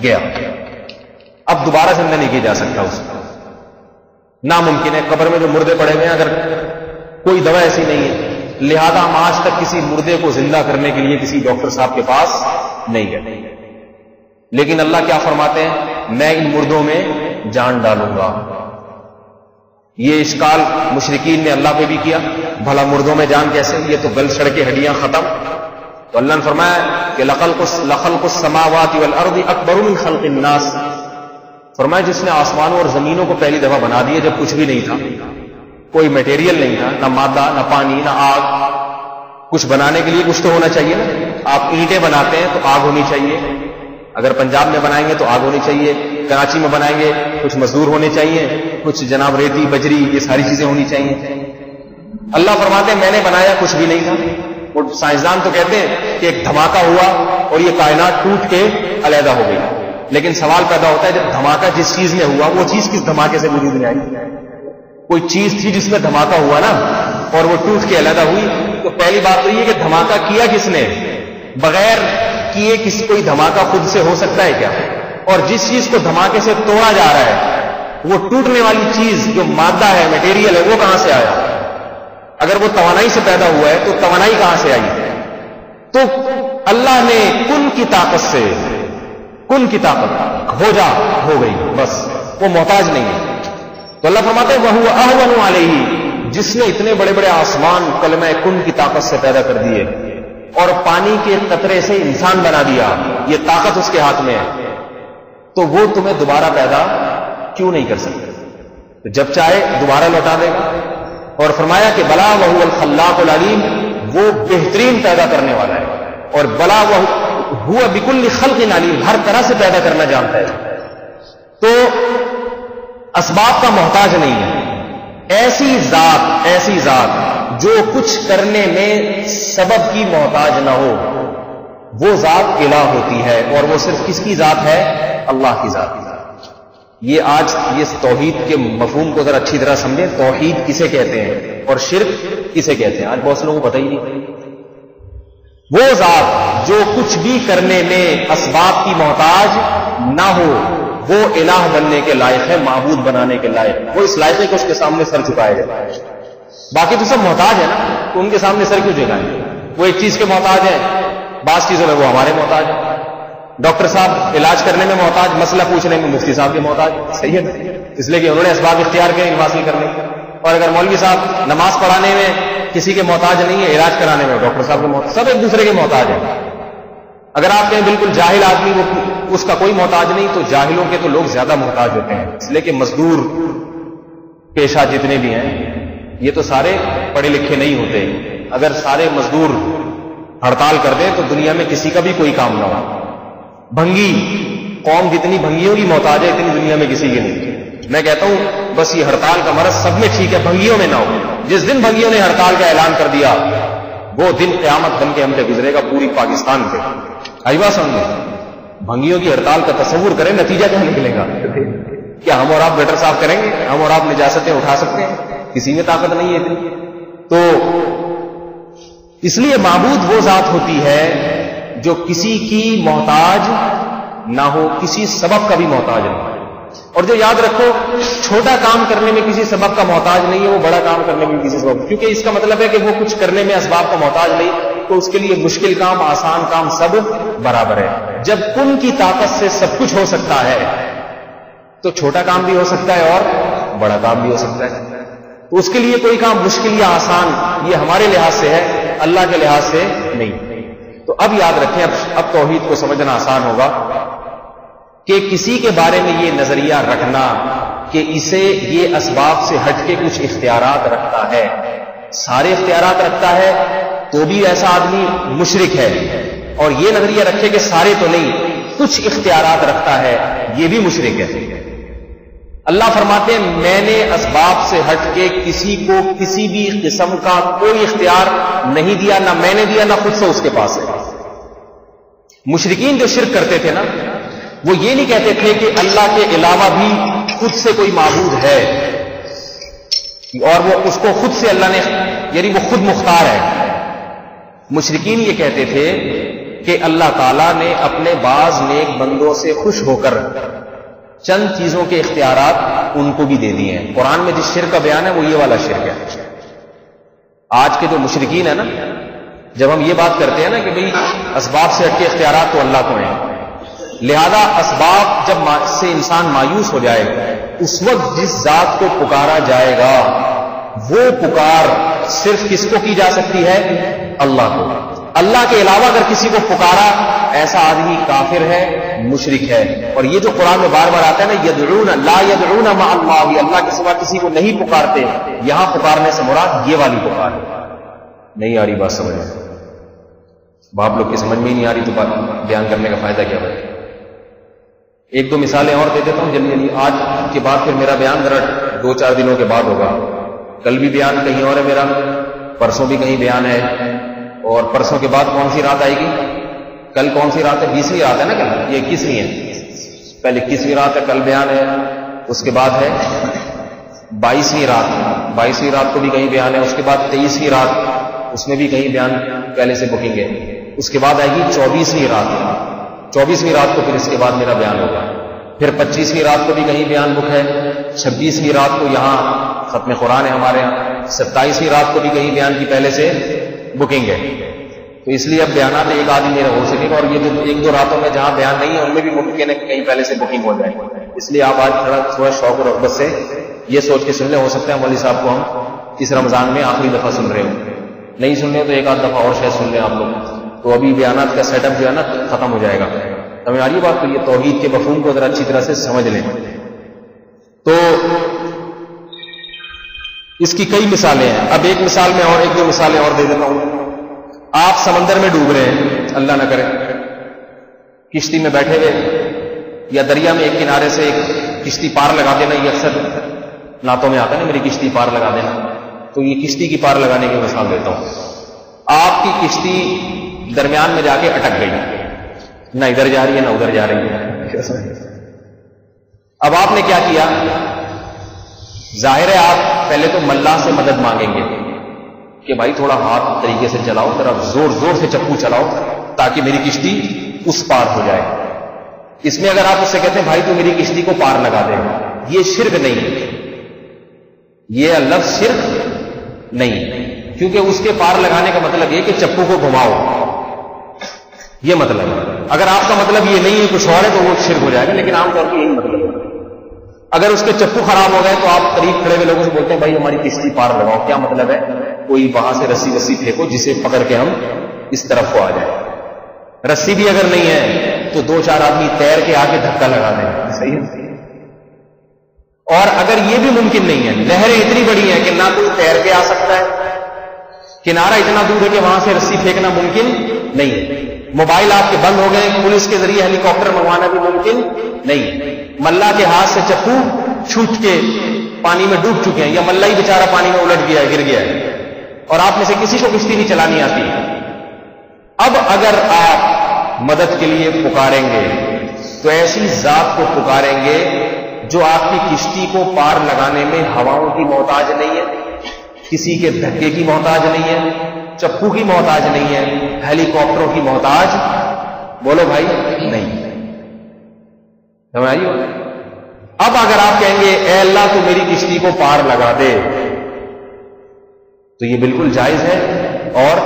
گیا، اب دوبارہ زندہ نہیں کیا جا سکتا، اس کو ناممکن ہے۔ قبر میں جو مردے پڑے ہوئے ہیں اگر کوئی دوا ایسی نہیں ہے، لہذا ہم آج تک کسی مردے کو زندہ کرنے کے لیے کسی ڈاکٹر صاحب کے پاس نہیں گئے۔ لیکن اللہ کیا فرماتے ہیں؟ میں ان مردوں میں جان ڈالوں گا۔ یہ اشکال مشرکین نے اللہ پہ بھی کیا، بھلا مردوں میں جان کیسے؟ یہ تو گل سڑ کے ہڈیاں ختم۔ تو اللہ نے فرمایا کہ لخلق السماوات والارض اکبر من خلق الناس، فرمایا جس نے آسمانوں اور زمینوں کو پہلی دفعہ بنا دیا جب کچھ بھی نہیں تھا، کوئی میٹیریل نہیں تھا، نہ مادہ، نہ پانی، نہ آگ۔ کچھ بنانے کے لیے کچھ تو ہونا چاہیے نا۔ آپ اینٹیں بناتے ہیں تو آگ ہونی چاہیے، اگر پنجاب میں بنائیں گے تو آگ ہونی چاہیے، کراچی میں بنائیں گے کچھ مزدور ہونے چاہیے، کچھ جناب ریتی بجری، یہ ساری چیزیں ہونی چاہیے۔ اللہ فرماتے ہیں میں نے بنایا کچھ بھی نہیں تھا۔ وہ سائنسدان تو کہتے ہیں کہ ایک دھماکہ ہوا اور یہ کائنات ٹوٹ کے علیحدہ ہو گئی، لیکن سوال پیدا ہوتا ہے جب دھماکہ جس چیز میں ہوا وہ چیز کس دھماکے سے وجود میں آئی؟ کوئی چیز تھی جس میں دھماکہ ہوا نا اور وہ ٹوٹ کے علیحدہ ہوئی، تو پہلی بات تو یہ کہ دھماکہ کیا کس نے؟ بغیر کیے کسی کوئی دھماکہ خود سے ہو سکتا ہے کیا؟ اور جس چیز کو دھماکے سے توڑا جا رہا ہے وہ ٹوٹنے والی چیز جو مادہ ہے، میٹیریل ہے، وہ کہاں سے آیا؟ اگر وہ توانائی سے پیدا ہوا ہے تو توانائی کہاں سے آئی؟ تو اللہ نے کن کی طاقت سے، کن کی طاقت ہو جا ہو گئی، بس وہ محتاج نہیں ہے۔ تو اللہ فرماتے ہیں وَهُوَ أَهْوَنُ عَلَيْهِ، جس نے اتنے بڑے بڑے آسمان کلمہ کن کی طاقت سے پیدا کر دیے اور پانی کے قطرے سے انسان بنا دیا، یہ طاقت اس کے ہاتھ میں ہے، تو وہ تمہیں دوبارہ پیدا کیوں نہیں کر سکتے؟ تو جب چاہے دوبارہ لوٹا دے گا۔ اور فرمایا کہ بلا وَهُوَ الْخَلَّاقُ الْعَلِيمُ، وہ بہترین پیدا کرنے والا ہے، اور بلا وَهُوَ بِكُلِّ خَلْقٍ عَلِيمٌ، ہر طرح سے پیدا کرنا جانتا ہے۔ تو اسباب کا محتاج نہیں ہے۔ ایسی ذات جو کچھ کرنے میں سبب کی محتاج نہ ہو، وہ ذات الہ ہوتی ہے، اور وہ صرف کس کی ذات ہے؟ اللہ کی ذات۔ یہ آج یہ توحید کے مفہوم کو ذرا اچھی طرح سمجھیں، توحید کسے کہتے ہیں اور شرک کسے کہتے ہیں، آج بہت سے لوگوں کو پتہ ہی نہیں۔ وہ ذات جو کچھ بھی کرنے میں اسباب کی محتاج نہ ہو، وہ الہ بننے کے لائق ہے، معبود بنانے کے لائق ہے، وہ اس لائق ہے کہ اس کے سامنے سر جھکائے جائے۔ باقی تو سب محتاج ہے نا، تو ان کے سامنے سر کیوں جھکائیں؟ وہ ایک چیز کے محتاج ہیں، بعض چیزوں میں وہ ہمارے محتاج ہیں۔ ڈاکٹر صاحب علاج کرنے میں محتاج، مسئلہ پوچھنے میں مفتی صاحب کے محتاج، صحیح ہے نا؟ اس لیے کہ انہوں نے اسباب اختیار کیے علم حاصل کرنے کے۔ اور اگر مولوی صاحب نماز پڑھانے میں کسی کے محتاج نہیں ہے، علاج کرانے میں ڈاکٹر صاحب کے محتاج، سب ایک دوسرے کے محتاج ہیں۔ اگر آپ کہیں بالکل جاہل آدمی وہ اس کا کوئی محتاج نہیں، تو جاہلوں کے تو لوگ زیادہ محتاج ہوتے ہیں، اس لیے کہ مزدور پیشہ جتنے بھی ہیں یہ تو سارے پڑھے لکھے نہیں ہوتے۔ اگر سارے مزدور ہڑتال کر دیں تو دنیا میں کسی کا بھی کوئی کام نہ ہو۔ بھنگی قوم جتنی بھنگیوں کی محتاج ہے، اتنی دنیا میں کسی کی نہیں۔ میں کہتا ہوں بس یہ ہڑتال کا مرض سب میں ٹھیک ہے، بھنگیوں میں نہ ہو۔ جس دن بھنگیوں نے ہڑتال کا اعلان کر دیا، وہ دن قیامت بن کے ہم سے گزرے گا پوری پاکستان پہ۔ آئیوا سمجھے، بھنگیوں کی ہڑتال کا تصور کریں، نتیجہ کیا نکلے گا؟ کیا ہم اور آپ گٹر صاف کریں گے؟ ہم اور آپ نجاستیں اٹھا سکتے ہیں؟ کسی میں طاقت نہیں ہے اتنی۔ تو اس لیے معبود وہ ذات ہوتی ہے جو کسی کی محتاج نہ ہو، کسی سبب کا بھی محتاج نہ ہو۔ اور جو یاد رکھو، چھوٹا کام کرنے میں کسی سبب کا محتاج نہیں ہے، وہ بڑا کام کرنے میں کسی سبب، کیونکہ اس کا مطلب ہے کہ وہ کچھ کرنے میں اسباب کا محتاج نہیں، تو اس کے لیے مشکل کام آسان کام سب برابر ہے۔ جب کن کی طاقت سے سب کچھ ہو سکتا ہے تو چھوٹا کام بھی ہو سکتا ہے اور بڑا کام بھی ہو سکتا ہے۔ تو اس کے لیے کوئی کام مشکل یا آسان یہ ہمارے لحاظ سے ہے، اللہ کے لحاظ سے نہیں۔ تو اب یاد رکھیں، اب توحید کو سمجھنا آسان ہوگا کہ کسی کے بارے میں یہ نظریہ رکھنا کہ اسے یہ اسباب سے ہٹ کے کچھ اختیارات رکھتا ہے، سارے اختیارات رکھتا ہے، تو بھی ایسا آدمی مشرک ہے، اور یہ نظریہ رکھے کہ سارے تو نہیں، کچھ اختیارات رکھتا ہے، یہ بھی مشرک ہے۔ اللہ فرماتے ہیں میں نے اسباب سے ہٹ کے کسی کو کسی بھی قسم کا کوئی اختیار نہیں دیا، نہ میں نے دیا نہ خود سے اس کے پاس ہے۔ مشرکین جو شرک کرتے تھے نا، وہ یہ نہیں کہتے تھے کہ اللہ کے علاوہ بھی خود سے کوئی معبود ہے، اور وہ اس کو خود سے اللہ نے، یعنی وہ خود مختار ہے۔ مشرکین یہ کہتے تھے کہ اللہ تعالیٰ نے اپنے بعض نیک بندوں سے خوش ہو کر چند چیزوں کے اختیارات ان کو بھی دے دیے ہیں۔ قرآن میں جس شرک کا بیان ہے وہ یہ والا شرک ہے۔ آج کے جو مشرکین ہیں نا، جب ہم یہ بات کرتے ہیں نا کہ بھئی اسباب سے ہٹ کے اختیارات تو اللہ کو ہیں، لہذا اسباب جب سے انسان مایوس ہو جائے، اس وقت جس ذات کو پکارا جائے گا وہ پکار صرف کس کو کی جا سکتی ہے؟ اللہ کو۔ اللہ کے علاوہ اگر کسی کو پکارا، ایسا آدمی کافر ہے، مشرک ہے۔ اور یہ جو قرآن میں بار بار آتا ہے نا، یدعون لا یدعون مع اللہ، اللہ کے سوا کسی کو نہیں پکارتے، یہاں پکارنے سے مراد یہ والی پکار ہے۔ نہیں آ رہی بات سمجھ میں؟ باپ لوگ کی سمجھ میں ہی نہیں آ رہی تو بات بیان کرنے کا فائدہ کیا ہے؟ ایک دو مثالیں اور دے دیتا ہوں جلدی۔ آج کے بعد پھر میرا بیان ذرا 2-4 دنوں کے بعد ہوگا۔ کل بھی بیان کہیں اور ہے میرا، پرسوں بھی کہیں بیان ہے، اور پرسوں کے بعد کون سی رات آئے گی؟ کل کون سی رات ہے؟ 20ویں رات ہے نا کل، یہ 21ویں ہے۔ پہلے 21ویں رات ہے، کل بیان ہے، اس کے بعد ہے 22ویں رات، 22ویں رات کو بھی کہیں بیان ہے، اس کے بعد 23ویں رات، اس میں بھی کہیں بیان پہلے سے بکنگ ہے، اس کے بعد آئے گی 24ویں رات، 24ویں رات کو پھر اس کے بعد میرا بیان ہوگا، پھر 25ویں رات کو بھی کہیں بیان بک ہے، 26ویں رات کو یہاں ختم قرآن ہے ہمارے یہاں، 27ویں رات کو بھی کہیں بیان کی پہلے سے بکنگ ہے، تو اس لیے اب بیانات ایک آدمی میرا ہو سکے گا، اور یہ جو 1-2 راتوں میں جہاں بیان نہیں ہے ان میں بھی ممکن ہے کہ کہیں پہلے سے بکنگ ہو جائے. اس لیے آپ آج تھوڑا شوق اور رغبت سے یہ سوچ کے سن لیں، ہو سکتا ہے مولوی صاحب کو ہم اس رمضان میں آخری دفعہ سن رہے ہوں، نہیں سننے تو 1-8 دفعہ اور شاید سن لیں آپ لوگ، تو ابھی بیانات کا سیٹ اپ جو ہے نا ختم ہو جائے گا. سمجھ آ رہی ہے بات؟ تو یہ توحید کے مفہوم کو ذرا اچھی طرح سے سمجھ لیں. تو اس کی کئی مثالیں ہیں. اب ایک مثال میں اور 1-2 مثالیں اور دے دیتا ہوں. آپ سمندر میں ڈوب رہے ہیں، اللہ نہ کرے، کشتی میں بیٹھے ہوئے یا دریا میں ایک کنارے سے ایک کشتی پار لگا دینا، یہ اکثر نعتوں میں آتا ہے نا، میری کشتی پار لگا دینا، تو یہ کشتی کی پار لگانے کی مثال دیتا ہوں. آپ کی کشتی درمیان میں جا کے اٹک گئی، نہ ادھر جا رہی ہے نہ ادھر جا رہی ہے. اب آپ نے کیا کیا؟ ظاہر ہے آپ پہلے تو ملا سے مدد مانگیں گے کہ بھائی تھوڑا ہاتھ طریقے سے چلاؤ، ذرا زور زور سے چپو چلاؤ تاکہ میری کشتی اس پار ہو جائے. اس میں اگر آپ اس سے کہتے ہیں بھائی تو میری کشتی کو پار لگا دے، یہ شرک نہیں، یہ لفظ شرک نہیں، کیونکہ اس کے پار لگانے کا مطلب یہ کہ چپو کو گھماؤ، یہ مطلب ہے. اگر آپ کا مطلب یہ نہیں ہے کچھ اور ہے تو وہ شرک ہو جائے گا، لیکن عام طور پر یہی مطلب ہے. اگر اس کے چپو خراب ہو گئے تو آپ قریب کھڑے ہوئے لوگوں سے بولتے ہیں بھائی ہماری کشتی پار لگاؤ. کیا مطلب ہے؟ کوئی وہاں سے رسی وسی پھینکو جسے پکڑ کے ہم اس طرف کو آ جائیں. رسی بھی اگر نہیں ہے تو 2-4 آدمی تیر کے آ کے دھکا لگا دیں. صحیح ہے. اور اگر یہ بھی ممکن نہیں ہے، نہریں اتنی بڑی ہیں کہ نہ کوئی تیر کے آ سکتا ہے، کنارہ اتنا دور ہے کہ وہاں سے رسی پھینکنا ممکن نہیں ہے، موبائل آپ کے بند ہو گئے، پولیس کے ذریعے ہیلی کاپٹر منگوانا بھی ممکن نہیں، ملا کے ہاتھ سے چپو چھوٹ کے پانی میں ڈوب چکے ہیں، یا ملا ہی بیچارہ پانی میں الٹ گیا ہے، گر گیا ہے، اور آپ میں سے کسی کو کشتی نہیں چلانی آتی. اب اگر آپ مدد کے لیے پکاریں گے تو ایسی ذات کو پکاریں گے جو آپ کی کشتی کو پار لگانے میں ہواؤں کی محتاج نہیں ہے، کسی کے دھکے کی محتاج نہیں ہے، چپو کی محتاج نہیں ہے، ہیلی کاپٹروں کی محتاج، بولو بھائی، نہیں. سمجھ آئی؟ اب اگر آپ کہیں گے اے اللہ تو میری کشتی کو پار لگا دے، تو یہ بالکل جائز ہے اور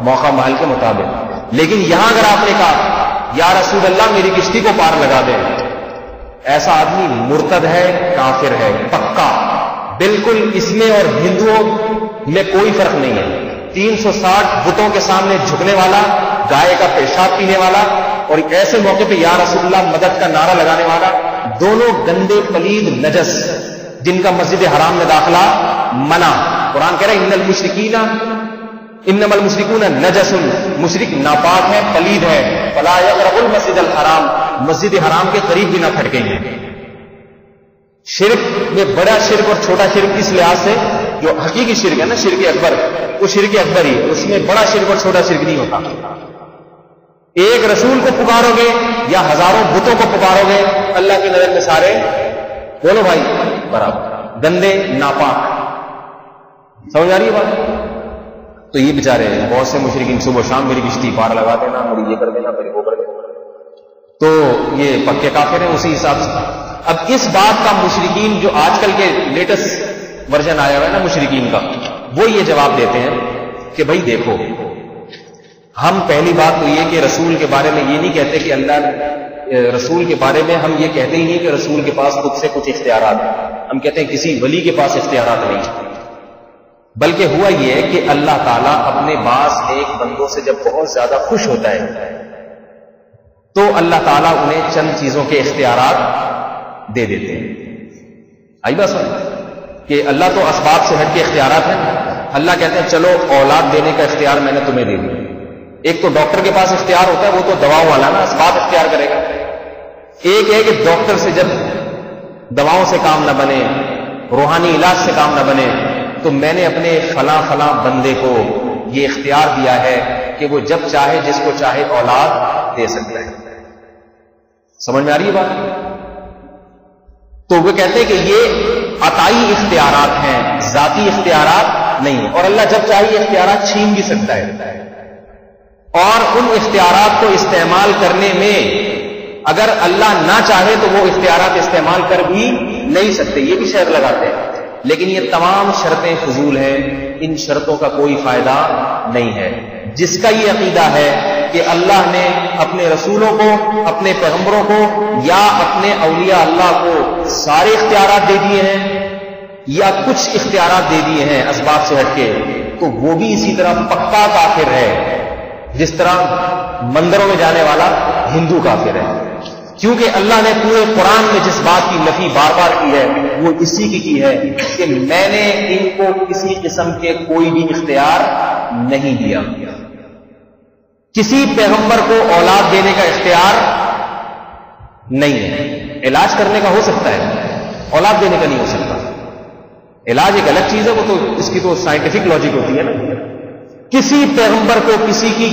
موقع محل کے مطابق. لیکن یہاں اگر آپ نے کہا یا رسول اللہ میری کشتی کو پار لگا دے، ایسا آدمی مرتد ہے، کافر ہے پکا، بالکل. اس میں اور ہندوؤں میں کوئی فرق نہیں ہے. 360 بتوں کے سامنے جھکنے والا، گائے کا پیشاب پینے والا، اور ایک ایسے موقع پہ یا رسول اللہ مدد کا نعرہ لگانے والا، دونوں گندے پلید نجس جن کا مسجد حرام میں داخلہ منع. قرآن کہہ رہا ہے ان المشرکین انما المشرکون نجس، مشرک ناپاک ہے، پلید ہے، فلا یقربوا المسجد الحرام، مسجد حرام کے قریب بھی نہ پھٹکیں گے. شرک میں بڑا شرک اور چھوٹا شرک اس لحاظ سے، جو حقیقی شرک ہے نا شرک اکبر، وہ شرک اکبر ہی ہے، اس میں بڑا شرک اور چھوٹا شرک نہیں ہوتا. ایک رسول کو پکارو گے یا ہزاروں بتوں کو پکارو گے، اللہ کی نظر میں سارے، بولو بھائی، برابر، گندے، ناپاک. سمجھ آ رہی ہے بات؟ تو یہ بیچارے بہت سے مشرکین صبح شام میری کشتی پار لگا دینا، میری یہ کر دینا، میری وہ کر دینا، تو یہ پکے کافر ہیں اسی حساب سے. اب اس بات کا مشرکین جو آج کل کے لیٹسٹ ورژن آیا ہوا ہے نا مشرکین کا، وہ یہ جواب دیتے ہیں کہ بھائی دیکھو، ہم پہلی بات تو یہ کہ رسول کے بارے میں یہ نہیں کہتے کہ اللہ، رسول کے بارے میں ہم یہ کہتے ہی نہیں کہ رسول کے پاس خود سے کچھ اختیارات ہیں. ہم کہتے ہیں کسی ولی کے پاس اختیارات نہیں، بلکہ ہوا یہ ہے کہ اللہ تعالیٰ اپنے بعض ایک بندوں سے جب بہت زیادہ خوش ہوتا ہے تو اللہ تعالیٰ انہیں چند چیزوں کے اختیارات دے دیتے ہیں. آئی بات سمجھ کہ اللہ تو اسباب سے ہٹ کے اختیارات ہیں. اللہ کہتے ہیں چلو اولاد دینے کا اختیار میں نے تمہیں دے دیا. ایک تو ڈاکٹر کے پاس اختیار ہوتا ہے، وہ تو دواؤں والا نا، اسباب اختیار کرے گا. ایک ہے کہ ڈاکٹر سے جب دواؤں سے کام نہ بنے، روحانی علاج سے کام نہ بنے، تو میں نے اپنے فلاں فلاں بندے کو یہ اختیار دیا ہے کہ وہ جب چاہے جس کو چاہے اولاد دے سکتا ہے. سمجھ میں آ رہی ہے بات؟ تو وہ کہتے ہیں کہ یہ عطائی اختیارات ہیں، ذاتی اختیارات نہیں. اور اللہ جب چاہے یہ اختیارات چھین بھی سکتا ہے، اور ان اختیارات کو استعمال کرنے میں اگر اللہ نہ چاہے تو وہ اختیارات استعمال کر بھی نہیں سکتے. یہ بھی شرط لگاتے ہیں. لیکن یہ تمام شرطیں فضول ہیں، ان شرطوں کا کوئی فائدہ نہیں ہے۔ جس کا یہ عقیدہ ہے کہ اللہ نے اپنے رسولوں کو، اپنے پیغمبروں کو یا اپنے اولیاء اللہ کو سارے اختیارات دے دیے ہیں یا کچھ اختیارات دے دیے ہیں اسباب سے ہٹ کے، تو وہ بھی اسی طرح پکا کافر ہے جس طرح مندروں میں جانے والا ہندو کافر ہے، کیونکہ اللہ نے پورے قرآن میں جس بات کی نفی بار بار کی ہے وہ اسی کی ہے کہ میں نے ان کو کسی قسم کے کوئی بھی اختیار نہیں دیا۔ کسی پیغمبر کو اولاد دینے کا اختیار نہیں ہے، علاج کرنے کا ہو سکتا ہے، اولاد دینے کا نہیں ہو سکتا۔ علاج ایک الگ چیز ہے، وہ تو اس کی تو سائنٹیفک لاجک ہوتی ہے نا۔ کسی پیغمبر کو کسی کی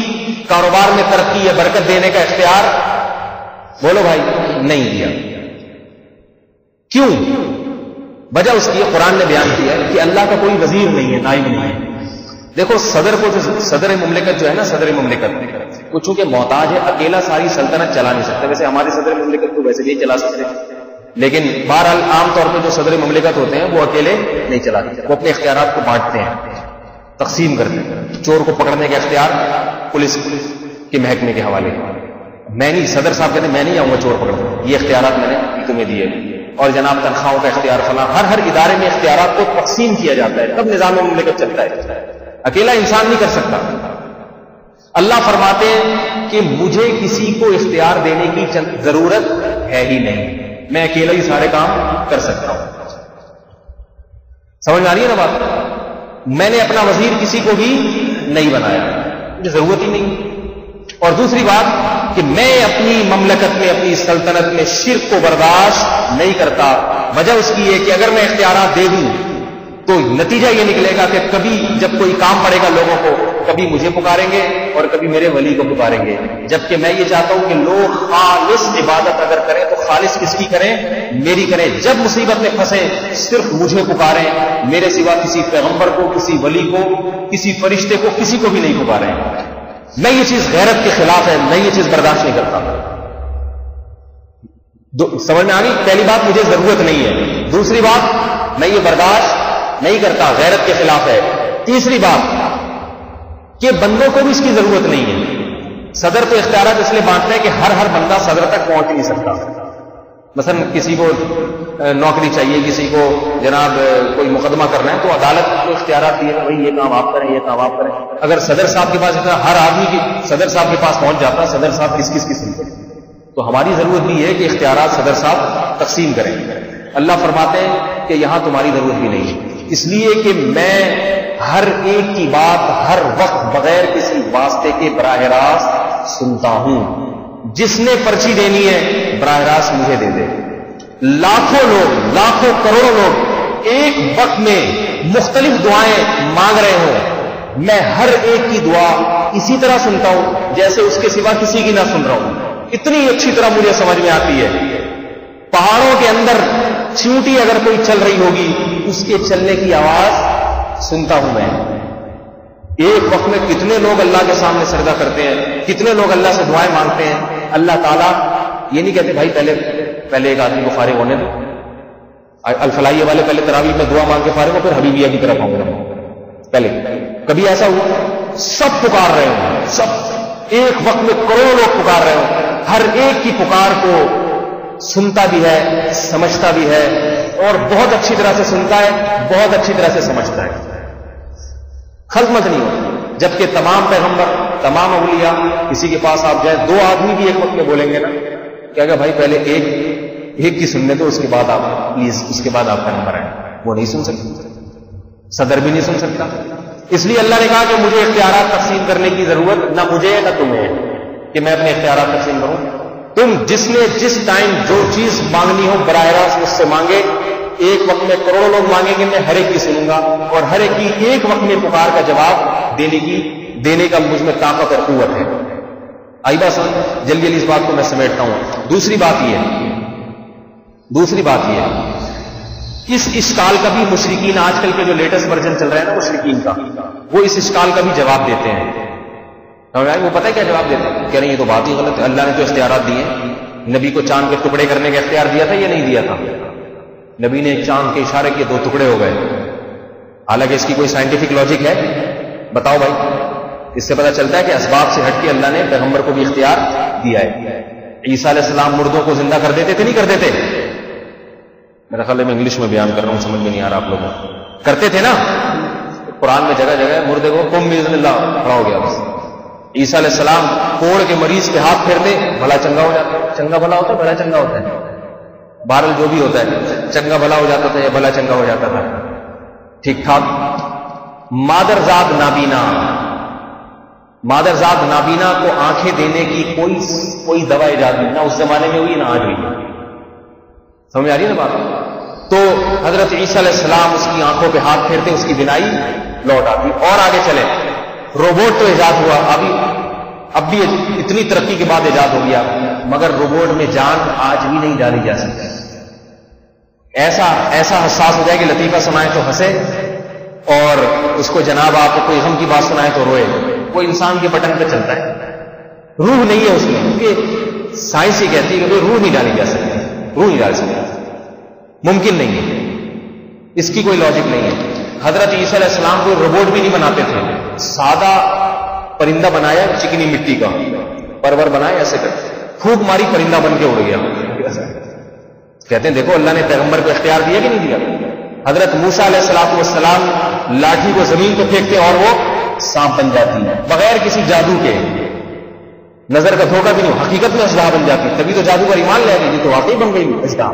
کاروبار میں ترقی یا برکت دینے کا اختیار بولو بھائی نہیں دیا۔ کیوں؟ وجہ اس کی قرآن نے بیان کیا ہے کہ اللہ کا کوئی وزیر نہیں ہے، نائب نہیں ہے۔ دیکھو صدر کو، صدر مملکت جو ہے نا، صدر مملکت وہ چونکہ محتاج ہے، اکیلا ساری سلطنت چلا نہیں سکتا۔ ویسے ہمارے صدر مملکت کو ویسے بھی چلا سکتے ہیں، لیکن بہرحال عام طور پہ جو صدر مملکت ہوتے ہیں وہ اکیلے نہیں چلاتے، وہ اپنے اختیارات کو بانٹتے ہیں، تقسیم کرتے ہیں۔ چور کو پکڑنے کے اختیار پولیس کے محکمے کے حوالے، میں نہیں، صدر صاحب کہتے ہیں میں نہیں آؤں گا چور پکڑنے، یہ اختیارات میں نے تمہیں دیے۔ اور جناب تنخواہوں کا اختیار فلاں، ہر ادارے میں اختیارات کو تقسیم کیا جاتا ہے، تب نظام مملکت چلتا ہے، اکیلا انسان نہیں کر سکتا۔ اللہ فرماتے ہیں کہ مجھے کسی کو اختیار دینے کی ضرورت ہے ہی نہیں، میں اکیلا ہی سارے کام کر سکتا ہوں۔ سمجھ آ رہی ہے نا بات؟ میں نے اپنا وزیر کسی کو بھی نہیں بنایا، مجھے ضرورت ہی نہیں۔ اور دوسری بات کہ میں اپنی مملکت میں، اپنی سلطنت میں شرک کو برداشت نہیں کرتا۔ وجہ اس کی ہے کہ اگر میں اختیارات دے دوں تو نتیجہ یہ نکلے گا کہ کبھی جب کوئی کام پڑے گا لوگوں کو، کبھی مجھے پکاریں گے اور کبھی میرے ولی کو پکاریں گے، جبکہ میں یہ چاہتا ہوں کہ لوگ خالص عبادت اگر کریں تو خالص کس کی کریں؟ میری کریں۔ جب مصیبت میں پھنسیں صرف مجھے پکاریں، میرے سوا کسی پیغمبر کو، کسی ولی کو، کسی فرشتے کو، کسی کو بھی نہیں پکاریں۔ میں یہ چیز غیرت کے خلاف ہے، میں یہ چیز برداشت نہیں کرتا۔ سمجھ میں آ گئی؟ پہلی بات مجھے ضرورت نہیں ہے، دوسری بات میں یہ برداشت نہیں کرتا، غیرت کے خلاف ہے۔ تیسری بات کہ بندوں کو بھی اس کی ضرورت نہیں ہے۔ صدر تو اختیارات اس لیے بانٹتے ہیں کہ ہر بندہ صدر تک پہنچ نہیں سکتا۔ مثلا کسی کو نوکری چاہیے، کسی کو جناب کوئی مقدمہ کرنا ہے تو عدالت کو اختیارات دیے بھائی یہ کام آپ کریں، یہ کام آپ کریں۔ اگر صدر صاحب کے پاس اتنا، ہر آدمی کی صدر صاحب کے پاس پہنچ جاتا، صدر صاحب کس قسم کے، تو ہماری ضرورت بھی ہے کہ اختیارات صدر صاحب تقسیم کریں۔ اللہ فرماتے ہیں کہ یہاں تمہاری ضرورت بھی نہیں ہے، اس لیے کہ میں ہر ایک کی بات ہر وقت بغیر کسی واسطے کے براہ راست سنتا ہوں۔ جس نے پرچی دینی ہے براہ راست مجھے دے دے۔ لاکھوں لوگ، لاکھوں کروڑوں لوگ ایک وقت میں مختلف دعائیں مانگ رہے ہوں، میں ہر ایک کی دعا اسی طرح سنتا ہوں جیسے اس کے سوا کسی کی نہ سن رہا ہوں۔ اتنی اچھی طرح مجھے سمجھ میں آتی ہے۔ پہاڑوں کے اندر چیونٹی اگر کوئی چل رہی ہوگی، اس کے چلنے کی آواز سنتا ہوں میں۔ ایک وقت میں کتنے لوگ اللہ کے سامنے سجدہ کرتے ہیں، کتنے لوگ اللہ سے دعائیں مانگتے ہیں۔ اللہ تعالیٰ یہ نہیں کہتے بھائی پہلے ایک آدمی کو فارغ ہونے دو، الفلاحیہ والے پہلے تراویح میں دعا مانگ کے فارغ ہو، پھر حبیبیہ کی طرف آؤں گا پہلے۔ کبھی ایسا ہوا؟ سب پکار رہے ہوں، سب ایک وقت میں کروڑوں لوگ پکار رہے ہوں، ہر ایک کی پکار کو سنتا بھی ہے، سمجھتا بھی ہے، اور بہت اچھی طرح سے سنتا ہے، بہت اچھی طرح سے سمجھتا ہے۔ خلط نہیں ہو۔ جبکہ تمام پیغمبر، تمام اولیاء، کسی کے پاس آپ جائیں، دو آدمی بھی ایک وقت میں بولیں گے نا کیا کہ بھائی پہلے ایک کی سننے تو اس کے بعد آپ پلیز، اس کے بعد آپ کا نمبر ہے، وہ نہیں سن سکتے، صدر بھی نہیں سن سکتا۔ اس لیے اللہ نے کہا کہ مجھے اختیارات تقسیم کرنے کی ضرورت نہ مجھے نہ تمہیں کہ میں اپنے اختیارات تقسیم کروں۔ تم جس نے جس ٹائم جو چیز مانگنی ہو براہ راست مجھ سے مانگے۔ ایک وقت میں کروڑوں لوگ مانگیں گے، میں ہر ایک کی سنوں گا، اور ہر ایک کی ایک وقت میں پکار کا جواب دینے کا مجھ میں طاقت اور قوت ہے۔ آئی بات سمجھ؟ جلدی جلدی اس بات کو میں سمیٹتا ہوں۔ دوسری بات یہ ہے اس اشکال کا بھی مشرکین، آج کل کے جو لیٹسٹ ورژن چل رہا ہے نا مشرکین کا، وہ اس اشکال کا بھی جواب دیتے ہیں۔ وہ پتہ ہے کیا جواب دیتے ہیں؟ کہہ رہے ہیں یہ تو بات ہی غلط ہے، اللہ نے جو اختیارات دیے، نبی کو چاند کے ٹکڑے کرنے کا اختیار دیا تھا یا نہیں دیا تھا؟ نبی نے چاند کے اشارے کیے 2 ٹکڑے ہو گئے. حالانکہ اس کی کوئی سائنٹیفک لاجک ہے؟ بتاؤ بھائی. اس سے پتہ چلتا ہے کہ اسباب سے ہٹ کے اللہ نے پیغمبر کو بھی اختیار دیا ہے. عیسیٰ علیہ السلام مردوں کو زندہ کر دیتے تھے نہیں کر دیتے؟ میرا خیال ہے میں انگلش میں بیان کر رہا ہوں, سمجھ میں نہیں آ رہا آپ لوگوں کو. کرتے تھے نا. قرآن میں جگہ جگہ مردے کو قم باذن اللہ کھڑا ہو گیا بس. عیسیٰ علیہ السلام کوڑ کے مریض پہ ہاتھ پھیرتے بھلا چنگا ہو جاتا. چنگا بھلا ہوتا ہے, بھلا چنگا ہوتا ہے, بہرحال جو بھی ہوتا ہے, چنگا بھلا ہو جاتا تھا یا بھلا چنگا ہو جاتا تھا, ٹھیک ٹھاک. مادرزاد نابینا, مادرزاد نابینا کو آنکھیں دینے کی کوئی دوا ایجاد نہیں, نہ اس زمانے میں ہوئی نہ آج ہوئی. سمجھ آ رہی ہے نا بات؟ تو حضرت عیسیٰ علیہ السلام اس کی آنکھوں پہ ہاتھ پھیرتے, اس کی بینائی لوٹ آتی. اور آگے چلے, روبوٹ تو ایجاد ہوا, اب بھی اتنی ترقی کے بعد ایجاد ہو گیا, مگر روبوٹ میں جان آج بھی نہیں ڈالی جا سکتی. ایسا حساس ہو جائے کہ لطیفہ سنائے تو ہنسے, اور اس کو جناب آپ کوئی غم کی بات سنائے تو روئے. وہ انسان کے بٹن پہ چلتا ہے, روح نہیں ہے اس میں, کیونکہ سائنس ہی کہتی ہے کہ روح نہیں ڈالی جا سکتی. روح نہیں ڈال سکتی, ممکن نہیں ہے, اس کی کوئی لاجک نہیں ہے. حضرت عیسیٰ علیہ السلام کو روبوٹ بھی نہیں بناتے تھے, سادہ پرندہ بنایا چکنی مٹی کا, پرور بنایا, ایسے کر پھونک ماری پرندہ بن کے اڑ گیا. کہتے ہیں دیکھو اللہ نے پیغمبر کو اختیار دیا کہ نہیں دیا. حضرت موسیٰ علیہ السلام لاٹھی کو زمین پہ پھینکتے اور وہ سانپ بن جاتی ہے, بغیر کسی جادو کے, نظر کا دھوکہ بھی نہیں, حقیقت میں اژدہا بن جاتی. تبھی تو جادو کا ایمان لے گئی, تو واقعی بن گئی اژدہا.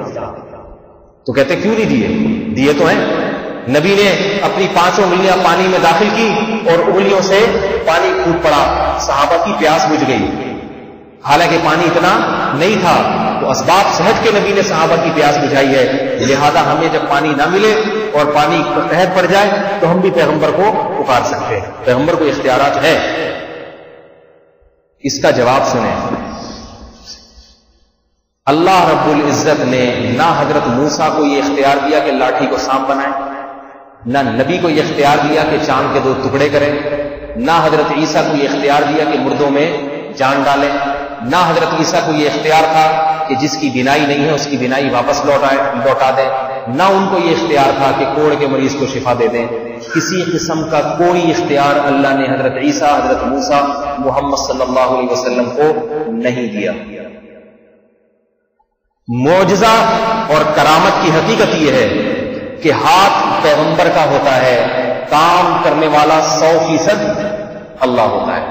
تو کہتے کیوں نہیں دیے تو ہیں. نبی نے اپنی 5 انگلیاں پانی میں داخل کی اور انگلیوں سے پانی پھوٹ پڑا, صحابہ کی پیاس بجھ گئی. حالانکہ پانی اتنا نہیں تھا, تو اسباب سے ہٹ کے نبی نے صحابہ کی پیاس بجھائی ہے. لہذا ہمیں جب پانی نہ ملے اور پانی قحط پڑ جائے تو ہم بھی پیغمبر کو پکار سکتے ہیں. پیغمبر کو اختیارات ہے. اس کا جواب سنیں. اللہ رب العزت نے نہ حضرت موسیٰ کو یہ اختیار دیا کہ لاٹھی کو سانپ بنائیں, نہ نبی کو یہ اختیار دیا کہ چاند کے 2 ٹکڑے کریں, نہ حضرت عیسیٰ کو یہ اختیار دیا کہ مردوں میں جان ڈالیں, نہ حضرت عیسیٰ کو یہ اختیار تھا کہ جس کی بینائی نہیں ہے اس کی بینائی واپس لوٹا دیں, نہ ان کو یہ اختیار تھا کہ کوڑ کے مریض کو شفا دے دیں. کسی قسم کا کوئی اختیار اللہ نے حضرت عیسیٰ, حضرت موسیٰ, محمد صلی اللہ علیہ وسلم کو نہیں دیا. معجزہ اور کرامت کی حقیقت یہ ہے کہ ہاتھ پیغمبر کا ہوتا ہے, کام کرنے والا 100% اللہ ہوتا ہے.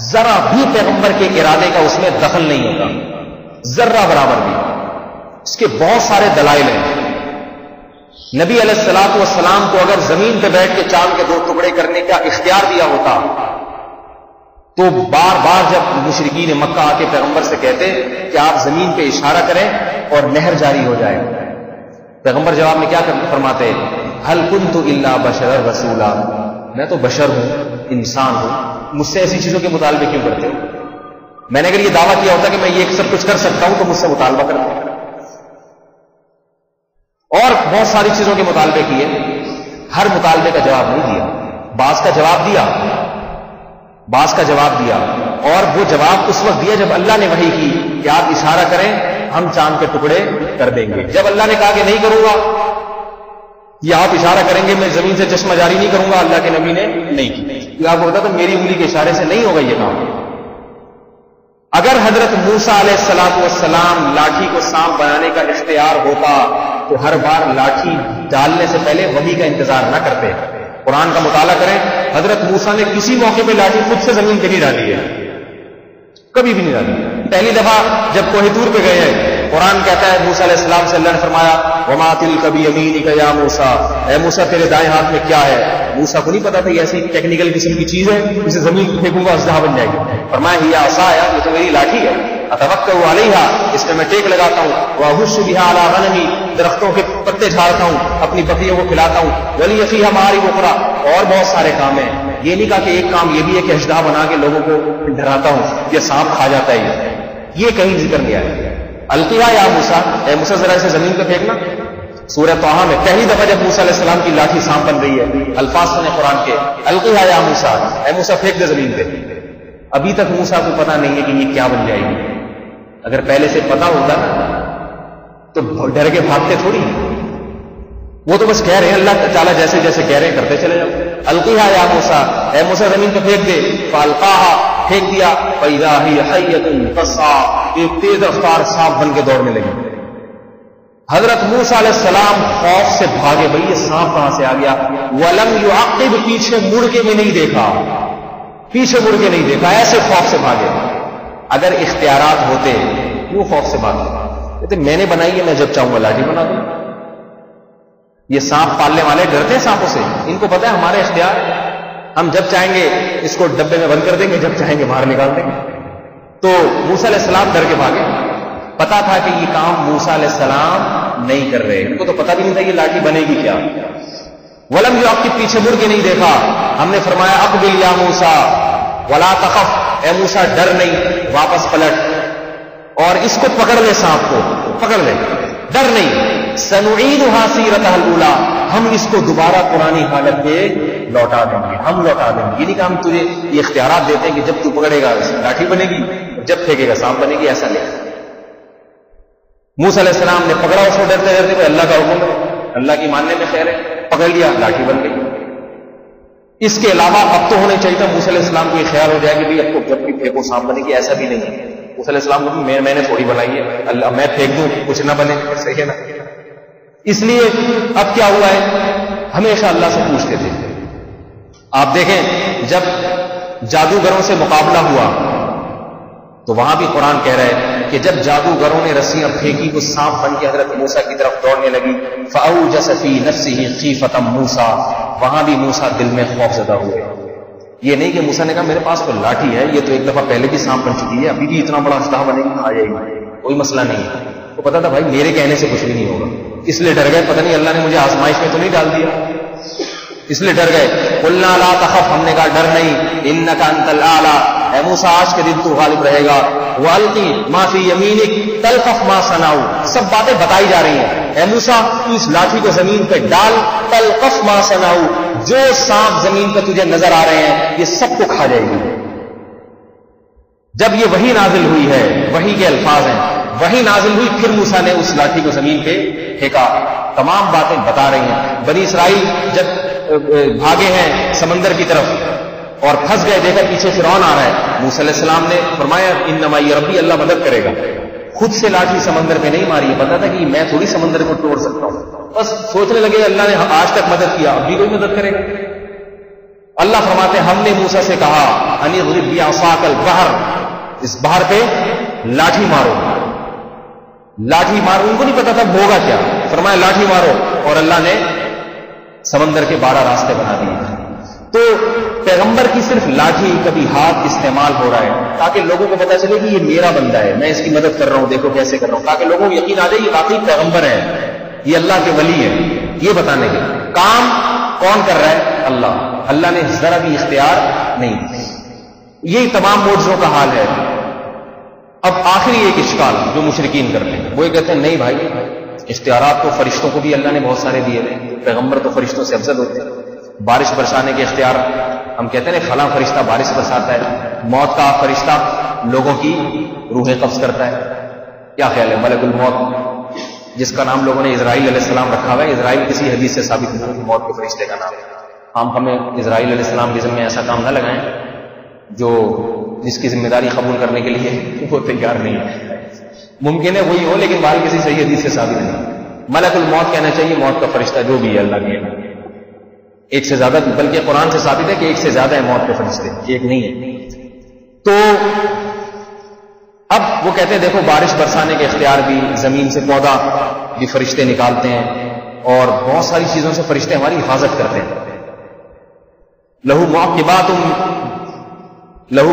ذرا بھی پیغمبر کے ارادے کا اس میں دخل نہیں ہوتا, ذرہ برابر بھی. اس کے بہت سارے دلائل ہیں. نبی علیہ الصلوۃ والسلام کو اگر زمین پہ بیٹھ کے چاند کے 2 ٹکڑے کرنے کا اختیار دیا ہوتا تو بار بار جب مشرکین مکہ آ کے پیغمبر سے کہتے کہ آپ زمین پہ اشارہ کریں اور نہر جاری ہو جائے, پیغمبر جواب میں کیا فرماتے, هل كنت الا بشرا رسولا, میں تو بشر ہوں, انسان ہوں, مجھ سے ایسی چیزوں کے مطالبے کیوں کرتے ہو؟ میں نے اگر یہ دعویٰ کیا ہوتا کہ میں یہ سب کچھ کر سکتا ہوں تو مجھ سے مطالبہ کرتے. اور بہت ساری چیزوں کے مطالبے کیے, ہر مطالبے کا جواب نہیں دیا. بعض کا جواب دیا, بعض کا جواب دیا, اور وہ جواب اس وقت دیا جب اللہ نے وحی کی کہ آپ اشارہ کریں ہم چاند کے ٹکڑے کر دیں گے. جب اللہ نے کہا کہ نہیں کروں گا یا آپ اشارہ کریں گے میں زمین سے چشمہ جاری نہیں کروں گا, اللہ کے نبی نے نہیں کی. آپ کو بتا تو میری انگلی کے اشارے سے نہیں ہوگا یہ کام. اگر حضرت موسیٰ علیہ السلام لاٹھی کو سانپ بنانے کا اختیار ہوتا تو ہر بار لاٹھی ڈالنے سے پہلے وحی کا انتظار نہ کرتے. قرآن کا مطالعہ کریں, حضرت موسیٰ نے کسی موقع پہ لاٹھی خود سے زمین پہ نہیں ڈالی ہے, کبھی بھی نہیں ڈالی. پہلی دفعہ جب کوہ طور پہ گئے ہیں, قرآن کہتا ہے موسیٰ علیہ السلام سے اللہ نے فرمایا وما تلک بیمینک یا موسیٰ, اے موسیٰ تیرے دائیں ہاتھ میں کیا ہے؟ موسیٰ کو نہیں پتا تھا یہ ایسی ٹیکنیکل قسم کی چیز ہے, اسے زمین پہ پھینکوں گا اژدہا بن جائے گی. فرمایا ہی عصا, یہ تو میری لاٹھی ہے, اتوکل علیہا, اس میں ٹیک لگاتا ہوں, واہش بہا علی غنمی, درختوں کے پتے جھاڑتا ہوں, اپنی بکریوں کو کھلاتا ہوں, ولی فیہا مآرب اخری, اور بہت سارے کام ہیں. یہ نہیں کہا کہ ایک کام یہ بھی ہے کہ اژدہا بنا کے لوگوں کو ڈراتا ہوں یا سانپ کھا جاتا ہے, یہ کہیں ذکر نہیں آیا. القیٰ یا موسیٰ, اے موسیٰ ذرا اسے زمین پہ پھینکنا. سورہ طٰہٰ میں پہلی دفعہ جب موسیٰ علیہ السلام کی لاٹھی سانپ بن رہی ہے, الفاظ سنے قرآن کے, القیٰ یا موسیٰ, اے موسیٰ پھینک دے زمین پہ. ابھی تک موسیٰ کو پتا نہیں ہے کہ یہ کیا بن جائے گی. اگر پہلے سے پتا ہوتا تو ڈر کے بھاگتے تھوڑی. وہ تو بس کہہ رہے ہیں اللہ تعالیٰ جیسے جیسے کہہ رہے ہیں کرتے چلے جاؤ. القیہا یا موسیٰ، اے موسیٰ زمین پہ پھینک دے. فالقاہا، پھینک دیا. فاذا ہی حیۃ تسعیٰ، ایک تیز رفتار سانپ بن کے دوڑنے لگی. حضرت موسیٰ علیہ السلام خوف سے بھاگے، بھئی یہ سانپ کہاں سے آ گیا. ولم یعقب، پیچھے مڑ کے بھی نہیں دیکھا، پیچھے مڑ کے نہیں دیکھا، ایسے خوف سے بھاگے. اگر اختیارات ہوتے کیوں خوف سے بھاگے؟ کہتے میں نے بنائی ہے، میں جب چاہوں گا لاٹھی بنا دوں. یہ سانپ پالنے والے ڈرتے ہیں سانپوں سے، ان کو پتا ہے ہمارے اختیار، ہم جب چاہیں گے اس کو ڈبے میں بند کر دیں گے، جب چاہیں گے باہر نکال دیں گے. تو موسیٰ علیہ السلام ڈر کے بھاگے. پتا تھا کہ یہ کام موسیٰ علیہ السلام نہیں کر رہے، ان کو تو پتا بھی نہیں تھا یہ لاٹھی بنے گی کیا. ولم یعقب، پیچھے مڑ کے نہیں دیکھا. ہم نے فرمایا اقبل یا موسیٰ ولا تخف، اے موسیٰ ڈر نہیں، واپس پلٹ اور اس کو پکڑ لے، سانپ کو پکڑ لے، ڈر نہیں. سنعیدھا سیرتھا الاولی، ہم اس کو دوبارہ پرانی حالت پہ لوٹا دیں گے، ہم لوٹا دیں گے. یہ نہیں کہ ہم تجھے یہ اختیارات دیتے ہیں کہ جب تو پکڑے گا لاٹھی بنے گی، جب پھینکے گا سانپ بنے گی، ایسا نہیں. موسیٰ علیہ السلام نے پکڑا اس کو ڈرتے ڈرتے، اللہ کا حکم ہے، اللہ کی ماننے میں خیر ہے، پکڑ لیا، لاٹھی بن گئی. اس کے علاوہ اب تو ہونے چاہیے تھا موسیٰ علیہ السلام کو یہ خیال ہو جائے کہ اب تو جب بھی پھینکو سانپ بنے گی، ایسا بھی نہیں ہے. موسیٰ علیہ السلام کو میں نے تھوڑی بنائی ہے، اللہ میں پھینک دوں کچھ نہ بنے، صحیح ہے نا. اس لیے اب کیا ہوا ہے، ہمیشہ اللہ سے پوچھتے تھے. آپ دیکھیں جب جادوگروں سے مقابلہ ہوا تو وہاں بھی قرآن کہہ رہا ہے کہ جب جادوگروں نے رسیاں پھینکی تو سانپ بن کے حضرت موسیٰ کی طرف دوڑنے لگی. فأوجس فی نفسہ خیفۃ موسیٰ، وہاں بھی موسیٰ دل میں خوف زدہ ہوئے. یہ نہیں کہ موسیٰ نے کہا میرے پاس کوئی لاٹھی ہے، یہ تو ایک دفعہ پہلے بھی سانپ بن چکی ہے، ابھی بھی اتنا بڑا اژدہا بنے گی، آ جائے گی، کوئی مسئلہ نہیں ہے. تو پتا تھا بھائی میرے کہنے سے کچھ بھی نہیں ہوگا، اس لیے ڈر گئے. پتہ نہیں اللہ نے مجھے آزمائش میں تو نہیں ڈال دیا، اس لیے ڈر گئے. قلنا لا تخف، ہم نے کہا ڈر نہیں. انک انت الاعلی، اے موسیٰ آج کے دن تو غالب رہے گا. والقی ما فی یمینک تلقف ما صنعوا، سب باتیں بتائی جا رہی ہیں. اے موسیٰ تو اس لاٹھی کو زمین پہ ڈال، تلقف ما صنعوا، جو سانپ زمین پہ تجھے نظر آ رہے ہیں یہ سب کو کھا جائے گی. جب یہ وحی نازل ہوئی ہے، وحی کے الفاظ ہیں، وحی نازل ہوئی، پھر موسیٰ نے اس لاٹھی کو زمین پہ پھینکا. تمام باتیں بتا رہی ہیں. بنی اسرائیل جب بھاگے ہیں سمندر کی طرف اور پھنس گئے، دیکھا پیچھے فرعون آ رہا ہے، موسیٰ علیہ السلام نے فرمایا انما ربی، اللہ مدد کرے گا. خود سے لاٹھی سمندر پہ نہیں ماری، پتا تھا کہ میں تھوڑی سمندر کو توڑ سکتا ہوں. بس سوچنے لگے اللہ نے آج تک مدد کیا، اب بھی کوئی مدد کرے گا. اللہ فرماتے ہیں ہم نے موسیٰ سے کہا ان اضرب بعصاک البحر، اس بحر پہ لاٹھی مارو، لاٹھی مارو. ان کو نہیں پتا تھا ہوگا کیا، فرمایا لاٹھی مارو، اور اللہ نے سمندر کے 12 راستے بنا دیے. تو پیغمبر کی صرف لاٹھی کبھی ہاتھ استعمال ہو رہا ہے تاکہ لوگوں کو پتا چلے کہ یہ میرا بندہ ہے، میں اس کی مدد کر رہا ہوں، دیکھو کیسے کر رہا ہوں، تاکہ لوگوں کو یقین آ جائے یہ واقعی پیغمبر ہے، یہ اللہ کے ولی ہے. یہ بتانے کے کام کون کر رہا ہے؟ اللہ. اللہ نے ذرا بھی اختیار نہیں. یہی تمام معجزوں کا حال ہے. اب آخری ایک اشکال جو مشرکین کرتے ہیں، وہ یہ کہتے ہیں نہیں بھائی، اختیارات تو فرشتوں کو بھی اللہ نے بہت سارے دیے ہیں، پیغمبر تو فرشتوں سے افضل ہوتے ہیں. بارش برسانے کے اختیار، ہم کہتے ہیں فلاں فرشتہ بارش برساتا ہے. موت کا فرشتہ لوگوں کی روحیں قبض کرتا ہے. کیا خیال ہے؟ ملک الموت جس کا نام لوگوں نے اسرائیل علیہ السلام رکھا ہوا ہے، اسرائیل کسی حدیث سے ثابت نہیں کہ موت کے فرشتے کا نام ہے. ہمیں اسرائیل علیہ السلام کے ذمہ ایسا کام نہ لگائیں جو جس کی ذمہ داری قبول کرنے کے لیے وہ تیار نہیں ہے. ممکن ہے وہی ہو لیکن بال کسی صحیح حدیث سے ثابت نہیں. ملک الموت کہنا چاہیے، موت کا فرشتہ جو بھی ہے اللہ کے، ایک سے زیادہ، بلکہ قرآن سے ثابت ہے کہ ایک سے زیادہ ہے موت کے فرشتے، ایک نہیں ہے. تو اب وہ کہتے ہیں دیکھو بارش برسانے کے اختیار بھی، زمین سے پودا بھی فرشتے نکالتے ہیں، اور بہت ساری چیزوں سے فرشتے ہماری حفاظت کرتے ہیں. لہو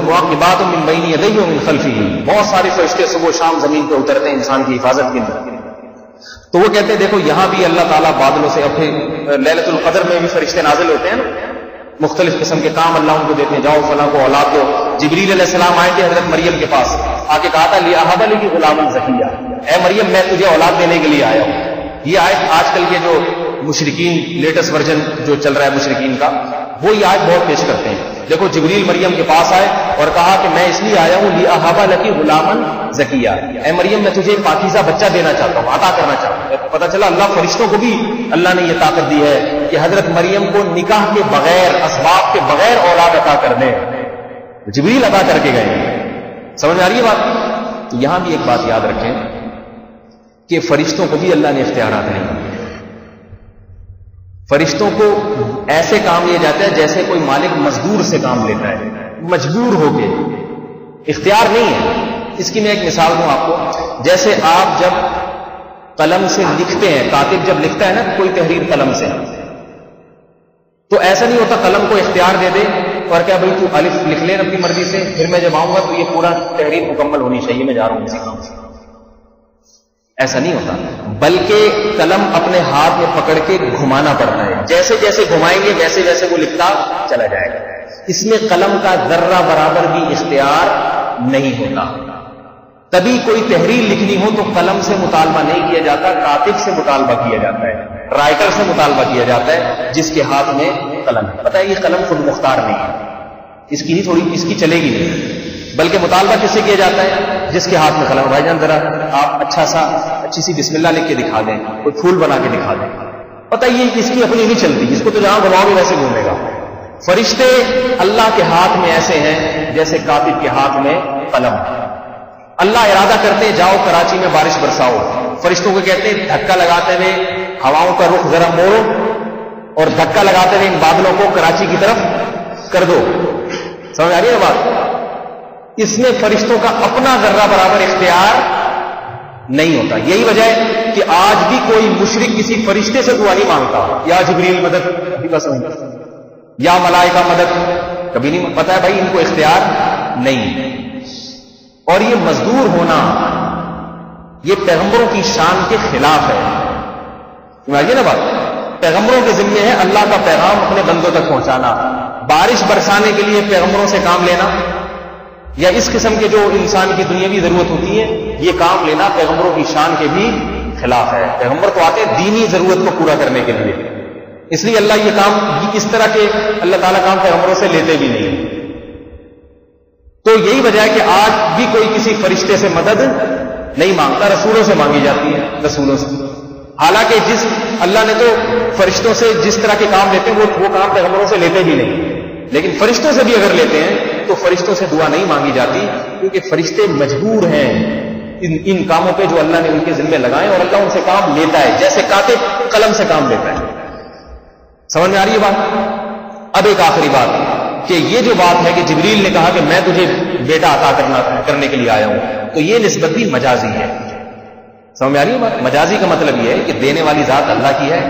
معقبات من بین یدیہ ومن خلفہ، بہت سارے فرشتے صبح و شام زمین پہ اترتے ہیں انسان کی حفاظت کے لیے. تو وہ کہتے ہیں دیکھو یہاں بھی اللہ تعالیٰ بادلوں سے، پھر لیلۃ القدر میں بھی فرشتے نازل ہوتے ہیں نا، مختلف قسم کے کام اللہ ان کو دیتے ہیں، جاؤ فلاں کو اولاد دو. جبریل علیہ السلام آئے تھے حضرت مریم کے پاس، آ کے کہا تھا لِأَهَبَ لَكِ غُلَامًا زَكِيًّا، اے مریم میں تجھے اولاد دینے کے لیے آیا ہوں. یہ آیت آج کل کے جو مشرکین لیٹسٹ ورژن جو چل رہا ہے مشرکین کا، وہ یہ آیت بہت پیش کرتے ہیں دیکھو جبریل مریم کے پاس آئے اور کہا کہ میں اس لیے آیا ہوں لِأَهَبَ لَكِ غُلَامًا زَكِيًّا، اے مریم میں تجھے پاکیزہ بچہ دینا چاہتا ہوں، عطا کرنا چاہتا ہوں۔ پتہ چلا اللہ فرشتوں کو بھی اللہ نے یہ طاقت دی ہے کہ حضرت مریم کو نکاح کے بغیر، اسباب کے بغیر اولاد عطا کر دیں، جبریل عطا کر کے گئے۔ سمجھ آ رہی ہے بات؟ تو یہاں بھی ایک بات یاد رکھیں کہ فرشتوں کو بھی اللہ نے اختیارات نہیں دیے۔ فرشتوں کو ایسے کام لیا جاتا ہے جیسے کوئی مالک مزدور سے کام لیتا ہے، مجبور ہو کے، اختیار نہیں ہے۔ اس کی میں ایک مثال دوں آپ کو، جیسے آپ جب قلم سے لکھتے ہیں، کاتب جب لکھتا ہے نا کوئی تحریر قلم سے، تو ایسا نہیں ہوتا قلم کو اختیار دے دے اور کیا بھائی تو الف لکھ لیں اپنی مرضی سے، پھر میں جب آؤں گا تو یہ پورا تحریر مکمل ہونی چاہیے، میں جا رہا ہوں کسی کام سے۔ ایسا نہیں ہوتا، بلکہ قلم اپنے ہاتھ میں پکڑ کے گھمانا پڑتا ہے، جیسے جیسے گھمائیں گے ویسے ویسے وہ لکھتا چلا جائے گا۔ اس میں قلم کا ذرہ برابر بھی اختیار نہیں ہوتا۔ تبھی کوئی تحریر لکھنی ہو تو قلم سے مطالبہ نہیں کیا جاتا، کاتب سے مطالبہ کیا جاتا ہے، رائٹر سے مطالبہ کیا جاتا ہے جس کے ہاتھ میں قلم ہے۔ پتہ ہے یہ قلم خود مختار نہیں ہے، اس کی چلے گی نہیں، بلکہ مطالبہ کس سے کیا جاتا ہے؟ جس کے ہاتھ میں قلم۔ بھائی جان ذرا آپ اچھی سی بسم اللہ لکھ کے دکھا دیں، کوئی پھول بنا کے دکھا دیں۔ پتہ یہ اس کی اپنی نہیں چلتی، اس کو تو جہاں گھماؤ گے ویسے گھومے گا۔ فرشتے اللہ کے ہاتھ میں ایسے ہیں جیسے کاتب کے ہاتھ میں قلم۔ اللہ ارادہ کرتے ہیں جاؤ کراچی میں بارش برساؤ، فرشتوں کو کہتے ہیں دھکا لگاتے ہوئے ہواؤں کا رخ ذرا موڑو اور دھکا لگاتے ہوئے ان بادلوں کو کراچی کی طرف کر دو۔ سمجھ آ رہی ہے بات؟ اس میں فرشتوں کا اپنا ذرہ برابر اختیار نہیں ہوتا۔ یہی وجہ ہے کہ آج بھی کوئی مشرک کسی فرشتے سے دعا نہیں مانگتا، یا جبریل مدد یا ملائکہ مدد، کبھی نہیں۔ پتا ہے بھائی ان کو اختیار نہیں۔ اور یہ مزدور ہونا یہ پیغمبروں کی شان کے خلاف ہے۔ سمجھیے نا بات، پیغمبروں کے ذمے ہے اللہ کا پیغام اپنے بندوں تک پہنچانا، بارش برسانے کے لیے پیغمبروں سے کام لینا یا اس قسم کے جو انسان کی دنیاوی ضرورت ہوتی ہے یہ کام لینا پیغمبروں کی شان کے بھی خلاف ہے۔ پیغمبر تو آتے ہیں دینی ضرورت کو پورا کرنے کے لیے، اس لیے اللہ یہ کام اس طرح کے اللہ تعالیٰ کام پیغمبروں سے لیتے بھی نہیں۔ تو یہی وجہ ہے کہ آج بھی کوئی کسی فرشتے سے مدد نہیں مانگتا، رسولوں سے مانگی جاتی ہے، رسولوں سے۔ حالانکہ اللہ نے تو فرشتوں سے جس طرح کے کام لیتے ہیں وہ کام پیغمبروں سے لیتے بھی نہیں، لیکن فرشتوں سے بھی اگر لیتے ہیں تو فرشتوں سے دعا نہیں مانگی جاتی، کیونکہ فرشتے مجبور ہیں ان کاموں پہ جو اللہ نے ان کے ذمہ لگائے، اور اللہ ان سے کام لیتا ہے جیسے کاتب قلم سے کام لیتا ہے۔ سمجھ میں آ رہی ہے بات؟ اب ایک آخری بات کہ یہ جو بات ہے کہ جبریل نے کہا کہ میں تجھے بیٹا عطا کرنے کے لیے آیا ہوں، تو یہ نسبت بھی مجازی ہے۔ سمجھ میں آ رہی ہے بات؟ مجازی کا مطلب یہ ہے کہ دینے والی ذات اللہ کی ہے،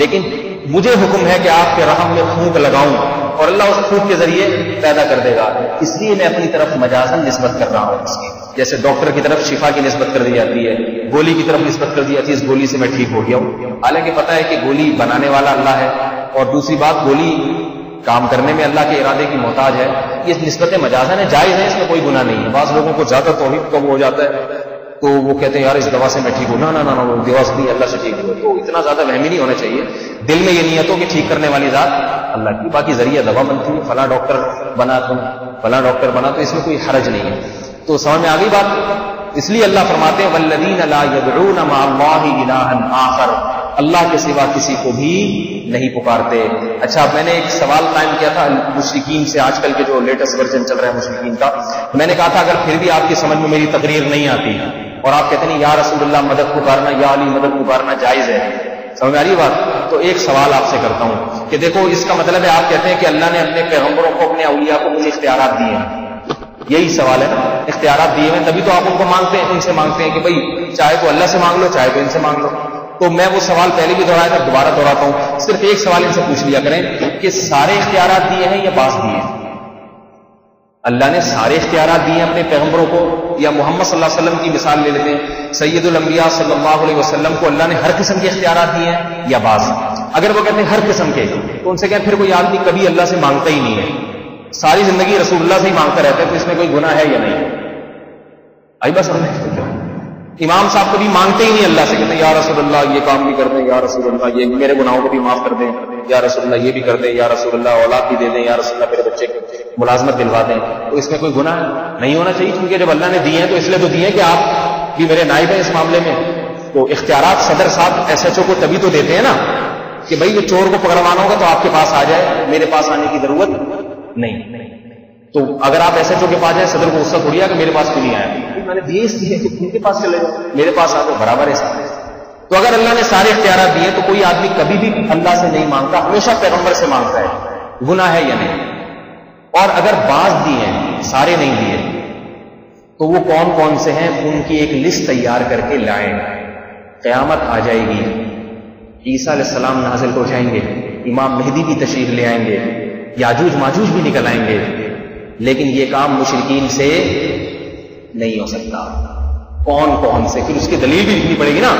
لیکن مجھے حکم ہے کہ آپ کے رحم میں پھونک لگاؤں اور اللہ اس پھونک کے ذریعے پیدا کر دے گا، اس لیے میں اپنی طرف مجازن نسبت کر رہا ہوں۔ جیسے ڈاکٹر کی طرف شفا کی نسبت کر دی جاتی ہے، گولی کی طرف نسبت کر دی جاتی ہے، اس گولی سے میں ٹھیک ہو گیا ہوں، حالانکہ پتہ ہے کہ گولی بنانے والا اللہ ہے، اور دوسری بات گولی کام کرنے میں اللہ کے ارادے کی محتاج ہے۔ یہ نسبت مجازن ہے، جائز ہے، اس میں کوئی گناہ نہیں ہے۔ بعض لوگوں کو زیادہ توحید کا وہ ہو جاتا ہے تو وہ کہتے ہیں یار اس دوا سے میں ٹھیک ہوں، نہ وہ دوا سے نہیں، اللہ سے ٹھیک ہوا۔ تو اتنا زیادہ وہمی نہیں ہونا چاہیے، دل میں یہ نیت ہو کہ ٹھیک کرنے والی ذات اللہ کی، باقی ذریعہ دوا بنتی ہے، فلاں ڈاکٹر بنا تو اس میں کوئی حرج نہیں ہے۔ تو سمجھ میں آ گئی بات؟ اس لیے اللہ فرماتے ہیں والذین لا یدعون مع اللہ الہا آخر، اللہ کے سوا کسی کو بھی نہیں پکارتے۔ اچھا، میں نے ایک سوال قائم کیا تھا مشرکین سے، آج کل کے جو لیٹسٹ ورژن چل رہا ہے مشرکین کا، میں نے کہا تھا اگر پھر بھی آپ کی سمجھ میں میری تقریر نہیں آتی اور آپ کہتے ہیں یا رسول اللہ مدد پکارنا، یا علی مدد پکارنا جائز ہے، سمجھ میں آ رہی ہے بات؟ تو ایک سوال آپ سے کرتا ہوں کہ دیکھو اس کا مطلب ہے آپ کہتے ہیں کہ اللہ نے اپنے پیغمبروں کو، اپنے اولیاء کو مجھے اختیارات دیے ہیں، یہی سوال ہے نا، اختیارات دیے ہیں تبھی تو آپ ان کو مانگتے ہیں، ان سے مانگتے ہیں کہ بھائی چاہے تو اللہ سے مانگ لو چاہے تو ان سے مانگ لو۔ تو میں وہ سوال پہلے بھی دہرایا تھا، دوبارہ دہراتا ہوں، صرف ایک سوال ان سے پوچھ لیا کریں کہ سارے اختیارات دیے ہیں یا بعض دیے ہیں؟ اللہ نے سارے اختیارات دیے ہیں اپنے پیغمبروں کو، یا محمد صلی اللہ علیہ وسلم کی مثال لے لیتے ہیں، سید الانبیاء صلی اللہ علیہ وسلم کو اللہ نے ہر قسم کے اختیارات دیے ہیں یا بعض؟ اگر وہ کہتے ہیں ہر قسم کے تو ان سے کہیں پھر کوئی آدمی کبھی اللہ سے مانگتا ہی نہیں ہے، ساری زندگی رسول اللہ سے ہی مانگتا رہتا ہے، تو اس میں کوئی گناہ ہے یا نہیں؟ آئی بس امام صاحب کبھی مانگتے ہی نہیں اللہ سے، کہتے ہیں یا رسول اللہ یہ کام بھی کر دیں، یا رسول اللہ یہ میرے گناہوں کو بھی معاف کر دیں، یا رسول اللہ یہ بھی کر دیں، یا رسول اللہ اولاد بھی دے دیں، یا رسول اللہ میرے بچے کی ملازمت دلوا دیں، تو اس میں کوئی گناہ نہیں ہونا چاہیے، کیونکہ جب اللہ نے دیے ہیں تو اس لیے تو دیے کہ آپ بھی میرے نائب ہیں اس معاملے میں. تو اختیارات صدر صاحب ایس ایچ او کو تبھی تو دیتے ہیں نا کہ بھائی یہ چور کو پکڑوانا ہوگا تو آپ کے پاس آ جائے، میرے پاس آنے کی ضرورت نہیں. تو اگر آپ ایس ایچ او کے پاس جائیں، صدر کو غصہ تھوڑی ہے کہ میرے پاس کیوں نہیں آیا، میں نے دیے اس لیے کہ ان کے پاس چلے جاؤ، میرے پاس آ تو برابر ہے سارے. تو اگر اللہ نے سارے اختیارات دیے تو کوئی آدمی کبھی بھی اللہ سے نہیں مانگتا، ہمیشہ پیغمبر سے مانگتا ہے. گناہ ہے یا نہیں؟ اور اگر بعض دیے ہیں، سارے نہیں دیے، تو وہ کون کون سے ہیں ان کی ایک لسٹ تیار کر کے لائیں. قیامت آ جائے گی، عیسیٰ علیہ السلام نازل ہو جائیں گے، امام مہدی بھی تشریف لے آئیں گے، یاجوج ماجوج بھی نکل آئیں گے، لیکن یہ کام مشرکین سے نہیں ہو سکتا. کون کون سے؟ پھر اس کی دلیل بھی لکھنی پڑے گی نا.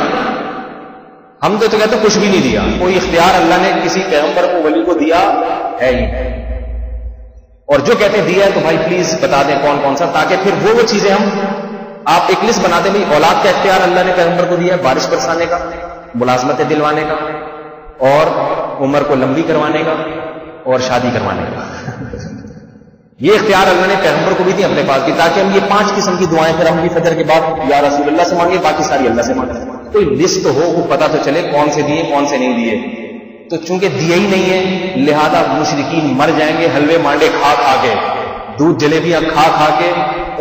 ہم تو کہتے کچھ بھی نہیں دیا، کوئی اختیار اللہ نے کسی پیغمبر کو ولی کو دیا ہے ہی. اور جو کہتے ہیں دیا ہے تو بھائی پلیز بتا دیں کون کون سا، تاکہ پھر وہ چیزیں ہم آپ ایک لسٹ بنا دیں. بھائی اولاد کا اختیار اللہ نے پیغمبر کو دیا ہے، بارش برسانے کا، ملازمتیں دلوانے کا، اور عمر کو لمبی کروانے کا، اور شادی کروانے کا. یہ اختیار اللہ نے پیغمبر کو بھی دی، اپنے پاس بھی، تاکہ ہم یہ 5 قسم کی دعائیں پھر ہم بھی فجر کے بعد یا رسول اللہ سے مانگے، باقی ساری اللہ سے مانگے. کوئی لسٹ ہو، وہ پتا تو چلے کون سے دیے کون سے نہیں دیے. تو چونکہ دیے ہی نہیں ہے لہذا مشرکین مر جائیں گے حلوے مانڈے کھا کھا کے، دودھ جلیبیاں کھا کھا کے.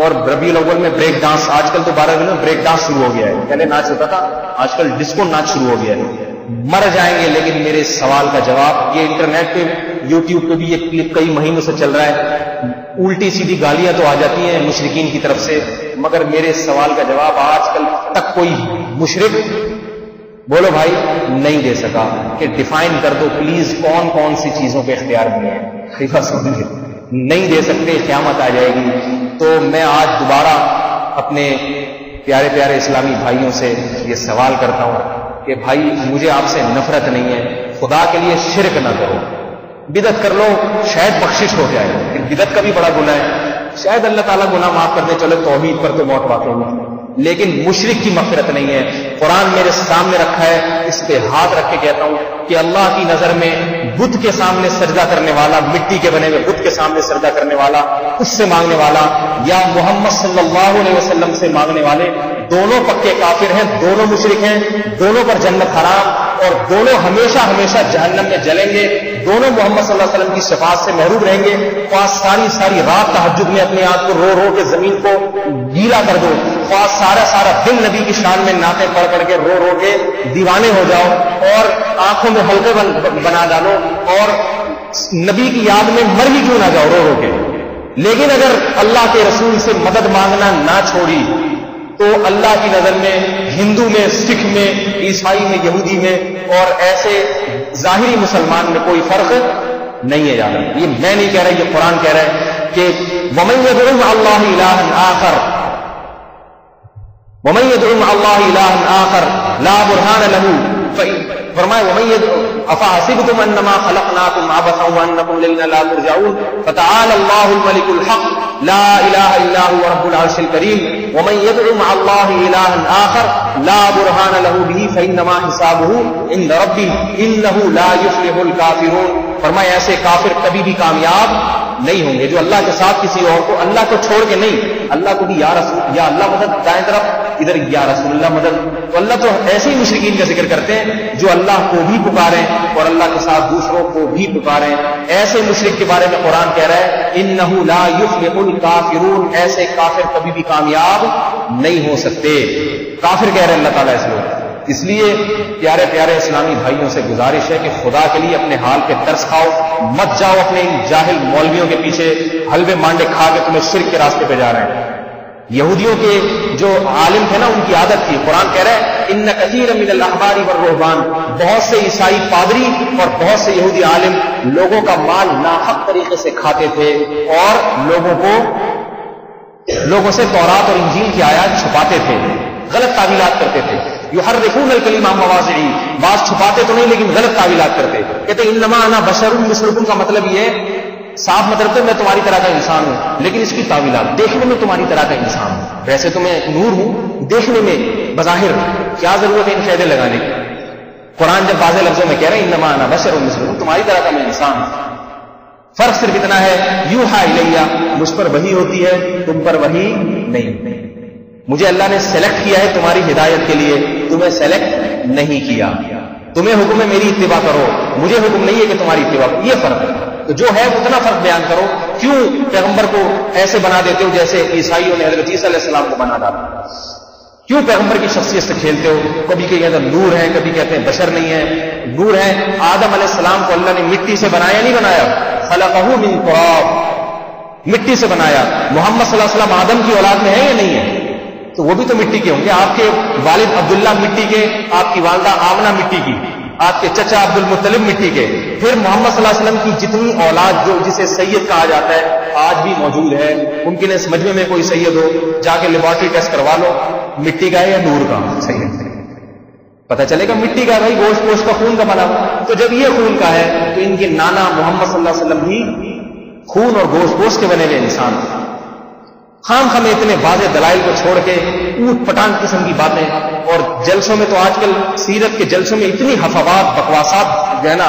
اور ربیع الاول میں بریک ڈانس، آج کل تو 12 دنوں میں بریک ڈانس شروع ہو گیا ہے، پہلے ناچ ہوتا تھا، آج کل ڈسکو ناچ شروع ہو گیا ہے. مر جائیں گے. لیکن میرے سوال کا جواب، یہ انٹرنیٹ پہ یوٹیوب پہ بھی یہ کلپ کئی مہینوں سے چل رہا ہے، الٹی سیدھی گالیاں تو آ جاتی ہیں مشرکین کی طرف سے، مگر میرے سوال کا جواب آج کل تک کوئی مشرک بولو بھائی نہیں دے سکا کہ ڈیفائن کر دو پلیز کون کون سی چیزوں پہ اختیار دیے ہیں. خلیفہ سمجھے نہیں دے سکتے. قیامت آ جائے گی. تو میں آج دوبارہ اپنے پیارے پیارے اسلامی بھائیوں سے یہ سوال کرتا ہوں کہ بھائی مجھے آپ سے نفرت نہیں ہے، خدا کے لیے شرک نہ کرو. بدعت کر لو شاید بخشش ہو جائے، لیکن بدعت کا بھی بڑا گناہ ہے. شاید اللہ تعالیٰ گناہ معاف کر دے، چلو توحید پر تو موت واقع ہوئی، لیکن مشرک کی مغفرت نہیں ہے. قرآن میرے سامنے رکھا ہے، اس پہ ہاتھ رکھ کے کہتا ہوں کہ اللہ کی نظر میں بت کے سامنے سجدہ کرنے والا، مٹی کے بنے ہوئے بت کے سامنے سجدہ کرنے والا، اس سے مانگنے والا، یا محمد صلی اللہ علیہ وسلم سے مانگنے والے، دونوں پکے کافر ہیں، دونوں مشرک ہیں، دونوں پر جنت حرام، اور دونوں ہمیشہ ہمیشہ جہنم میں جلیں گے. دونوں محمد صلی اللہ علیہ وسلم کی شفاعت سے محروم رہیں گے. خواہ ساری ساری رات تہجد میں اپنے آپ کو رو رو کے زمین کو گیلا کر دو، خواہ سارا سارا دن نبی کی شان میں نعتیں پڑھ پڑھ کے رو رو کے دیوانے ہو جاؤ، اور آنکھوں میں حلقے بنا ڈالو، اور نبی کی یاد میں مر بھی کیوں نہ جاؤ رو رو کے. لیکن اگر اللہ کے رسول سے مدد مانگنا نہ چھوڑی تو اللہ کی نظر میں ہندو میں، سکھ میں، عیسائی میں، یہودی میں اور ایسے ظاہری مسلمان میں کوئی فرق نہیں ہے. یاد یہ میں نہیں کہہ رہا، یہ قرآن کہہ رہا ہے کہ وَمَن يَدْعُ مَعَ اللَّهِ إِلَٰهًا آخَرَ وَمَن يَدْعُ مَعَ اللَّهِ إِلَٰهًا آخَرَ لَا بُرْهَانَ لَهُ. فرمائے وَمَن يَدْعُ أَفَحَسِبْتُمْ أَنَّمَا خَلَقْنَاكُمْ عَبَثًا وَأَنَّكُمْ إِلَيْنَا لَا تُرْجَعُونَ فَتَعَالَى اللَّهُ الْمَلِكُ الْحَقُّ لا الہ الا هو رب العرش الکریم. ومن يدعو مع اللہ الہ آخر لا برہان له به فانما حسابه عند ربی انه لا یفلح الکافرون. فرمایا ایسے کافر کبھی بھی کامیاب نہیں ہوں گے جو اللہ کے ساتھ کسی اور کو، اللہ کو چھوڑ کے نہیں، اللہ کو بھی یا رسول یا اللہ مدد، دائیں طرف ادھر یا رسول اللہ مدد. تو اللہ تو ایسے ہی مشرکین کا ذکر کرتے ہیں جو اللہ کو بھی پکاریں اور اللہ کے ساتھ دوسروں کو بھی پکاریں. ایسے مشرک کے بارے میں قرآن کہہ رہا ہے انہ لا یفلح الکافرون، ایسے کافر کبھی بھی کامیاب نہیں ہو سکتے. کافر کہہ رہے ہیں اللہ تعالیٰ اس لوگ. اس لیے پیارے پیارے اسلامی بھائیوں سے گزارش ہے کہ خدا کے لیے اپنے حال پہ ترس کھاؤ، مت جاؤ اپنے جاہل مولویوں کے پیچھے حلوے مانڈے کھا کے تمہیں شرک کے راستے پہ جا رہے ہیں. یہودیوں کے جو عالم تھے نا ان کی عادت تھی، قرآن کہہ رہا ہے ان کثیر من الاحبار والرہبان، بہت سے عیسائی پادری اور بہت سے یہودی عالم لوگوں کا مال ناحق طریقے سے کھاتے تھے اور لوگوں سے تورات اور انجیل کی آیات چھپاتے تھے، غلط تعویلات کرتے تھے. یحرفون الکلم عن مواضعہ، بعض چھپاتے تو نہیں لیکن غلط تعویلات کرتے. کہتے انما انا بشر مثلکم کا مطلب یہ صاف مطلب تو میں تمہاری طرح کا انسان ہوں، لیکن اس کی تعویلات دیکھنے میں تمہاری طرح کا انسان ہوں. ویسے تو میں نور ہوں، دیکھنے میں بظاہر کیا ضرورت ہے ان قیدیں لگانے کی. قرآن جب واضح لفظوں میں کہہ رہے ہیں انما انا بشر مثلکم، تمہاری طرح کا میں انسان ہوں، فرق صرف اتنا ہے یوحا الیہ، مجھ پر وحی ہوتی ہے، تم پر وحی نہیں، مجھے اللہ نے سلیکٹ کیا ہے تمہاری ہدایت کے لیے، تمہیں سلیکٹ نہیں کیا، تمہیں حکم ہے میری اتباع کرو، مجھے حکم نہیں ہے کہ تمہاری اتباع کرو، یہ فرق ہے۔ تو جو ہے اتنا فرق بیان کرو، کیوں پیغمبر کو ایسے بنا دیتے ہو جیسے عیسائیوں نے حضرت عیسیٰ علیہ السلام کو بنا ڈالا؟ کیوں پیغمبر کی شخصیت سے کھیلتے ہو؟ کبھی کہتے ہیں نور ہے، کبھی کہتے ہیں بشر نہیں ہے۔ نور ہے، آدم علیہ السلام کو اللہ نے مٹی سے بنایا نہیں بنایا، خلقہ من تراب، مٹی سے بنایا۔ محمد صلی اللہ علیہ وسلم آدم کی اولاد میں ہے یا نہیں ہے؟ تو وہ بھی تو مٹی کے ہوں گے۔ آپ کے والد عبداللہ مٹی کے، آپ کی والدہ آمنہ مٹی کی، آپ کے چچا عبد المطلب مٹی کے، پھر محمد صلی اللہ علیہ وسلم کی جتنی اولاد جو جسے سید کہا جاتا ہے آج بھی موجود ہے۔ ممکن ہے اس مجمع میں کوئی سید ہو، جا کے لیبارٹری ٹیسٹ کروا لو، مٹی کا ہے یا نور کا سید، پتہ چلے گا مٹی کا، بھائی گوشت گوشت کا خون کا بنا ہوا۔ تو جب یہ خون کا ہے تو ان کے نانا محمد صلی اللہ علیہ وسلم بھی خون اور گوشت گوشت کے بنے ہوئے انسان، خام خام اتنے واضح دلائل کو چھوڑ کے اوٹ پٹانگ قسم کی باتیں، اور جلسوں میں تو آج کل سیرت کے جلسوں میں اتنی حفوات بکواسات جو ہے نا،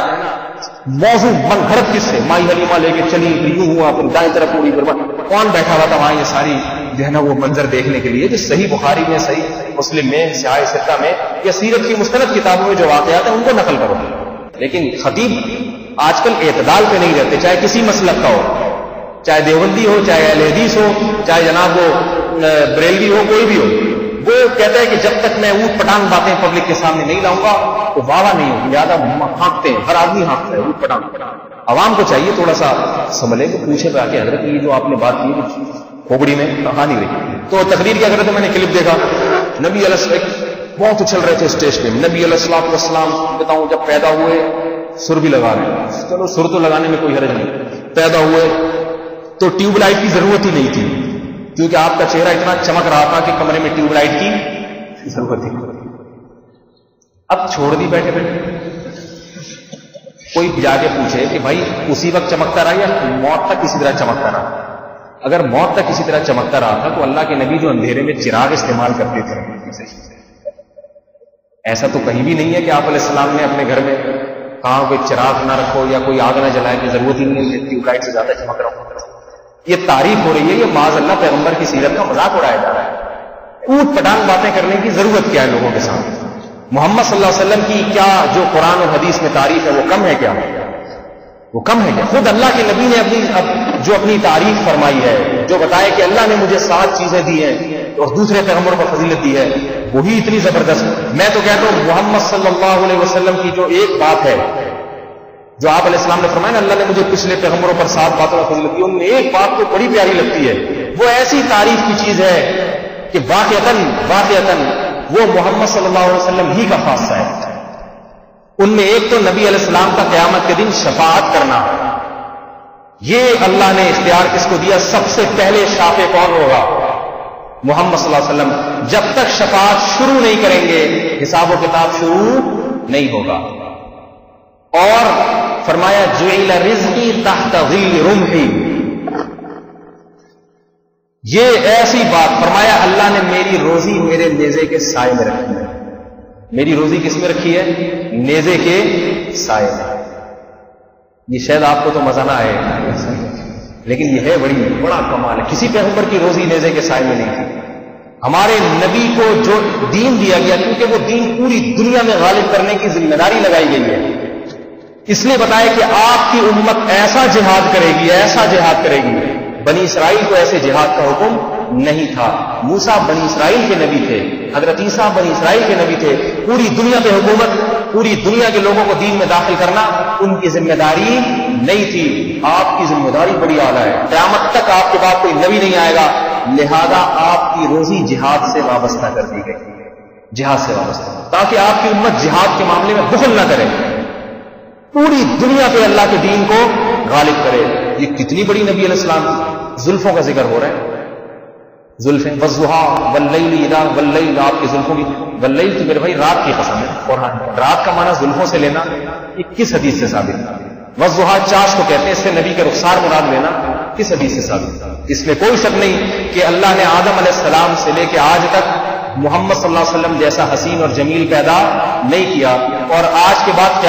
موضوع من گھڑت کس سے، مائی حلیمہ لے کے چلی، یوں ہوا، پھر دائیں طرف پوری برباد، کون بیٹھا ہوا تھا وہاں یہ ساری جو ہے نا وہ منظر دیکھنے کے لیے؟ جو صحیح بخاری میں، صحیح مسلم میں، سیاہ ستہ میں یا سیرت کی مستند کتابوں میں جو واقعات ہیں ان کو نقل کرو۔ لیکن خطیب آج کل اعتدال پہ نہیں رہتے، چاہے کسی مسلک کا ہو، چاہے دیوبندی ہو، چاہے اہل حدیث ہو، چاہے جناب وہ بریلوی ہو، کوئی بھی ہو، وہ کہتا ہے کہ جب تک میں اوٹ پٹانگ باتیں پبلک کے سامنے نہیں لاؤں گا تو واہ نہیں ہوگی، زیادہ ہانکتے ہیں، ہر آدمی ہانکتا ہے اوٹ پٹانگ۔ عوام کو چاہیے تھوڑا سا سنبھلے کہ پوچھے پہ آ کے حضرت یہ جو آپ نے بات کی کھوپڑی میں کہاں نہیں رہی؟ تو تقریر کیا کرتے، میں نے کلپ دیکھا، نبی علیہ السلام بہت اچھل رہے تھے اسٹیج پہ، نبی علیہ السلام بتاؤں جب پیدا ہوئے سر بھی لگا رہے ہیں، چلو سر تو لگانے میں کوئی حرج نہیں، پیدا ہوئے تو ٹیوب لائٹ کی ضرورت ہی نہیں تھی، کیونکہ آپ کا چہرہ اتنا چمک رہا تھا کہ کمرے میں ٹیوب لائٹ کی ضرورت ہی نہیں۔ اب چھوڑ دی بیٹھے بیٹھے، کوئی جا کے پوچھے کہ بھائی اسی وقت چمکتا رہا یا موت تک اسی طرح چمکتا رہا؟ اگر موت تک اسی طرح چمکتا رہا تھا تو اللہ کے نبی جو اندھیرے میں چراغ استعمال کرتے تھے، ایسا تو کہیں بھی نہیں ہے کہ آپ علیہ السلام نے اپنے گھر میں کہاں کوئی چراغ نہ رکھو یا کوئی آگ نہ جلائے، کی ضرورت ہی نہیں ہے، ٹیوب لائٹ سے زیادہ چمک رہا ہوں۔ یہ تعریف ہو رہی ہے، یہ معاذ اللہ پیغمبر کی سیرت کا مذاق اڑایا جا رہا ہے۔ اوٹ پٹانگ باتیں کرنے کی ضرورت کیا ہے لوگوں کے سامنے؟ محمد صلی اللہ علیہ وسلم کی کیا جو قرآن اور حدیث میں تعریف ہے وہ کم ہے کیا؟ وہ کم ہے کیا؟ خود اللہ کے نبی نے اپنی تعریف فرمائی ہے، جو بتایا کہ اللہ نے مجھے 7 چیزیں دی ہیں اور دوسرے پیغمبروں کو فضیلت دی ہے، وہی اتنی زبردست۔ میں تو کہتا ہوں محمد صلی اللہ علیہ وسلم کی جو ایک بات ہے جو آپ علیہ السلام نے فرمایا نا، اللہ نے مجھے پچھلے پیغمبروں پر 7 باتوں کا فضیلت دی، ان میں ایک بات کو بڑی پیاری لگتی ہے، وہ ایسی تعریف کی چیز ہے کہ واقعتاً وہ محمد صلی اللہ علیہ وسلم ہی کا خاصہ ہے۔ ان میں ایک تو نبی علیہ السلام کا قیامت کے دن شفاعت کرنا، یہ اللہ نے اختیار کس کو دیا؟ سب سے پہلے شافع کون ہوگا؟ محمد صلی اللہ علیہ وسلم۔ جب تک شفاعت شروع نہیں کریں گے حساب و کتاب شروع نہیں ہوگا۔ اور فرمایا جعل رزقی تحت ظل رمحی، یہ ایسی بات فرمایا اللہ نے میری روزی میرے نیزے کے سائے میں رکھی ہے۔ میری روزی کس میں رکھی ہے؟ نیزے کے سائے میں۔ یہ شاید آپ کو تو مزہ نہ آئے لیکن یہ ہے بڑا کمال ہے، کسی پیغمبر کی روزی نیزے کے سائے میں نہیں تھی۔ ہمارے نبی کو جو دین دیا گیا، کیونکہ وہ دین پوری دنیا میں غالب کرنے کی ذمہ داری لگائی گئی ہے، اس لیے بتایا کہ آپ کی امت ایسا جہاد کرے گی، ایسا جہاد کرے گی۔ بنی اسرائیل کو ایسے جہاد کا حکم نہیں تھا، موسیٰ بنی اسرائیل کے نبی تھے، حضرت عیسیٰ بنی اسرائیل کے نبی تھے، پوری دنیا پہ حکومت، پوری دنیا کے لوگوں کو دین میں داخل کرنا ان کی ذمہ داری نہیں تھی۔ آپ کی ذمہ داری بڑی اعلیٰ ہے، قیامت تک آپ کے بعد کوئی نبی نہیں آئے گا، لہذا آپ کی روزی جہاد سے وابستہ کر دی گئی، جہاد سے وابستہ، تاکہ آپ کی امت جہاد کے معاملے میں بخل نہ کرے، پوری دنیا پہ اللہ کے دین کو غالب کرے۔ یہ کتنی بڑی نبی علیہ السلام کی زلفوں کا ذکر ہو رہا ہے، زلفیں والضحیٰ واللیل اذا، واللیل آپ کی زلفوں کی، واللیل تو میرے بھائی رات کی قسم ہے، قرآن رات کا معنی زلفوں سے لینا یہ کس حدیث سے ثابت ہے؟ والضحیٰ چاش کو کہتے ہیں، اس سے نبی کے رخسار مراد لینا کس حدیث سے ثابت ہے؟ اس میں کوئی شک نہیں کہ اللہ نے آدم علیہ السلام سے لے کے آج تک محمد صلی اللہ علیہ وسلم جیسا حسین اور جمیل پیدا نہیں کیا، اور آج کے بعد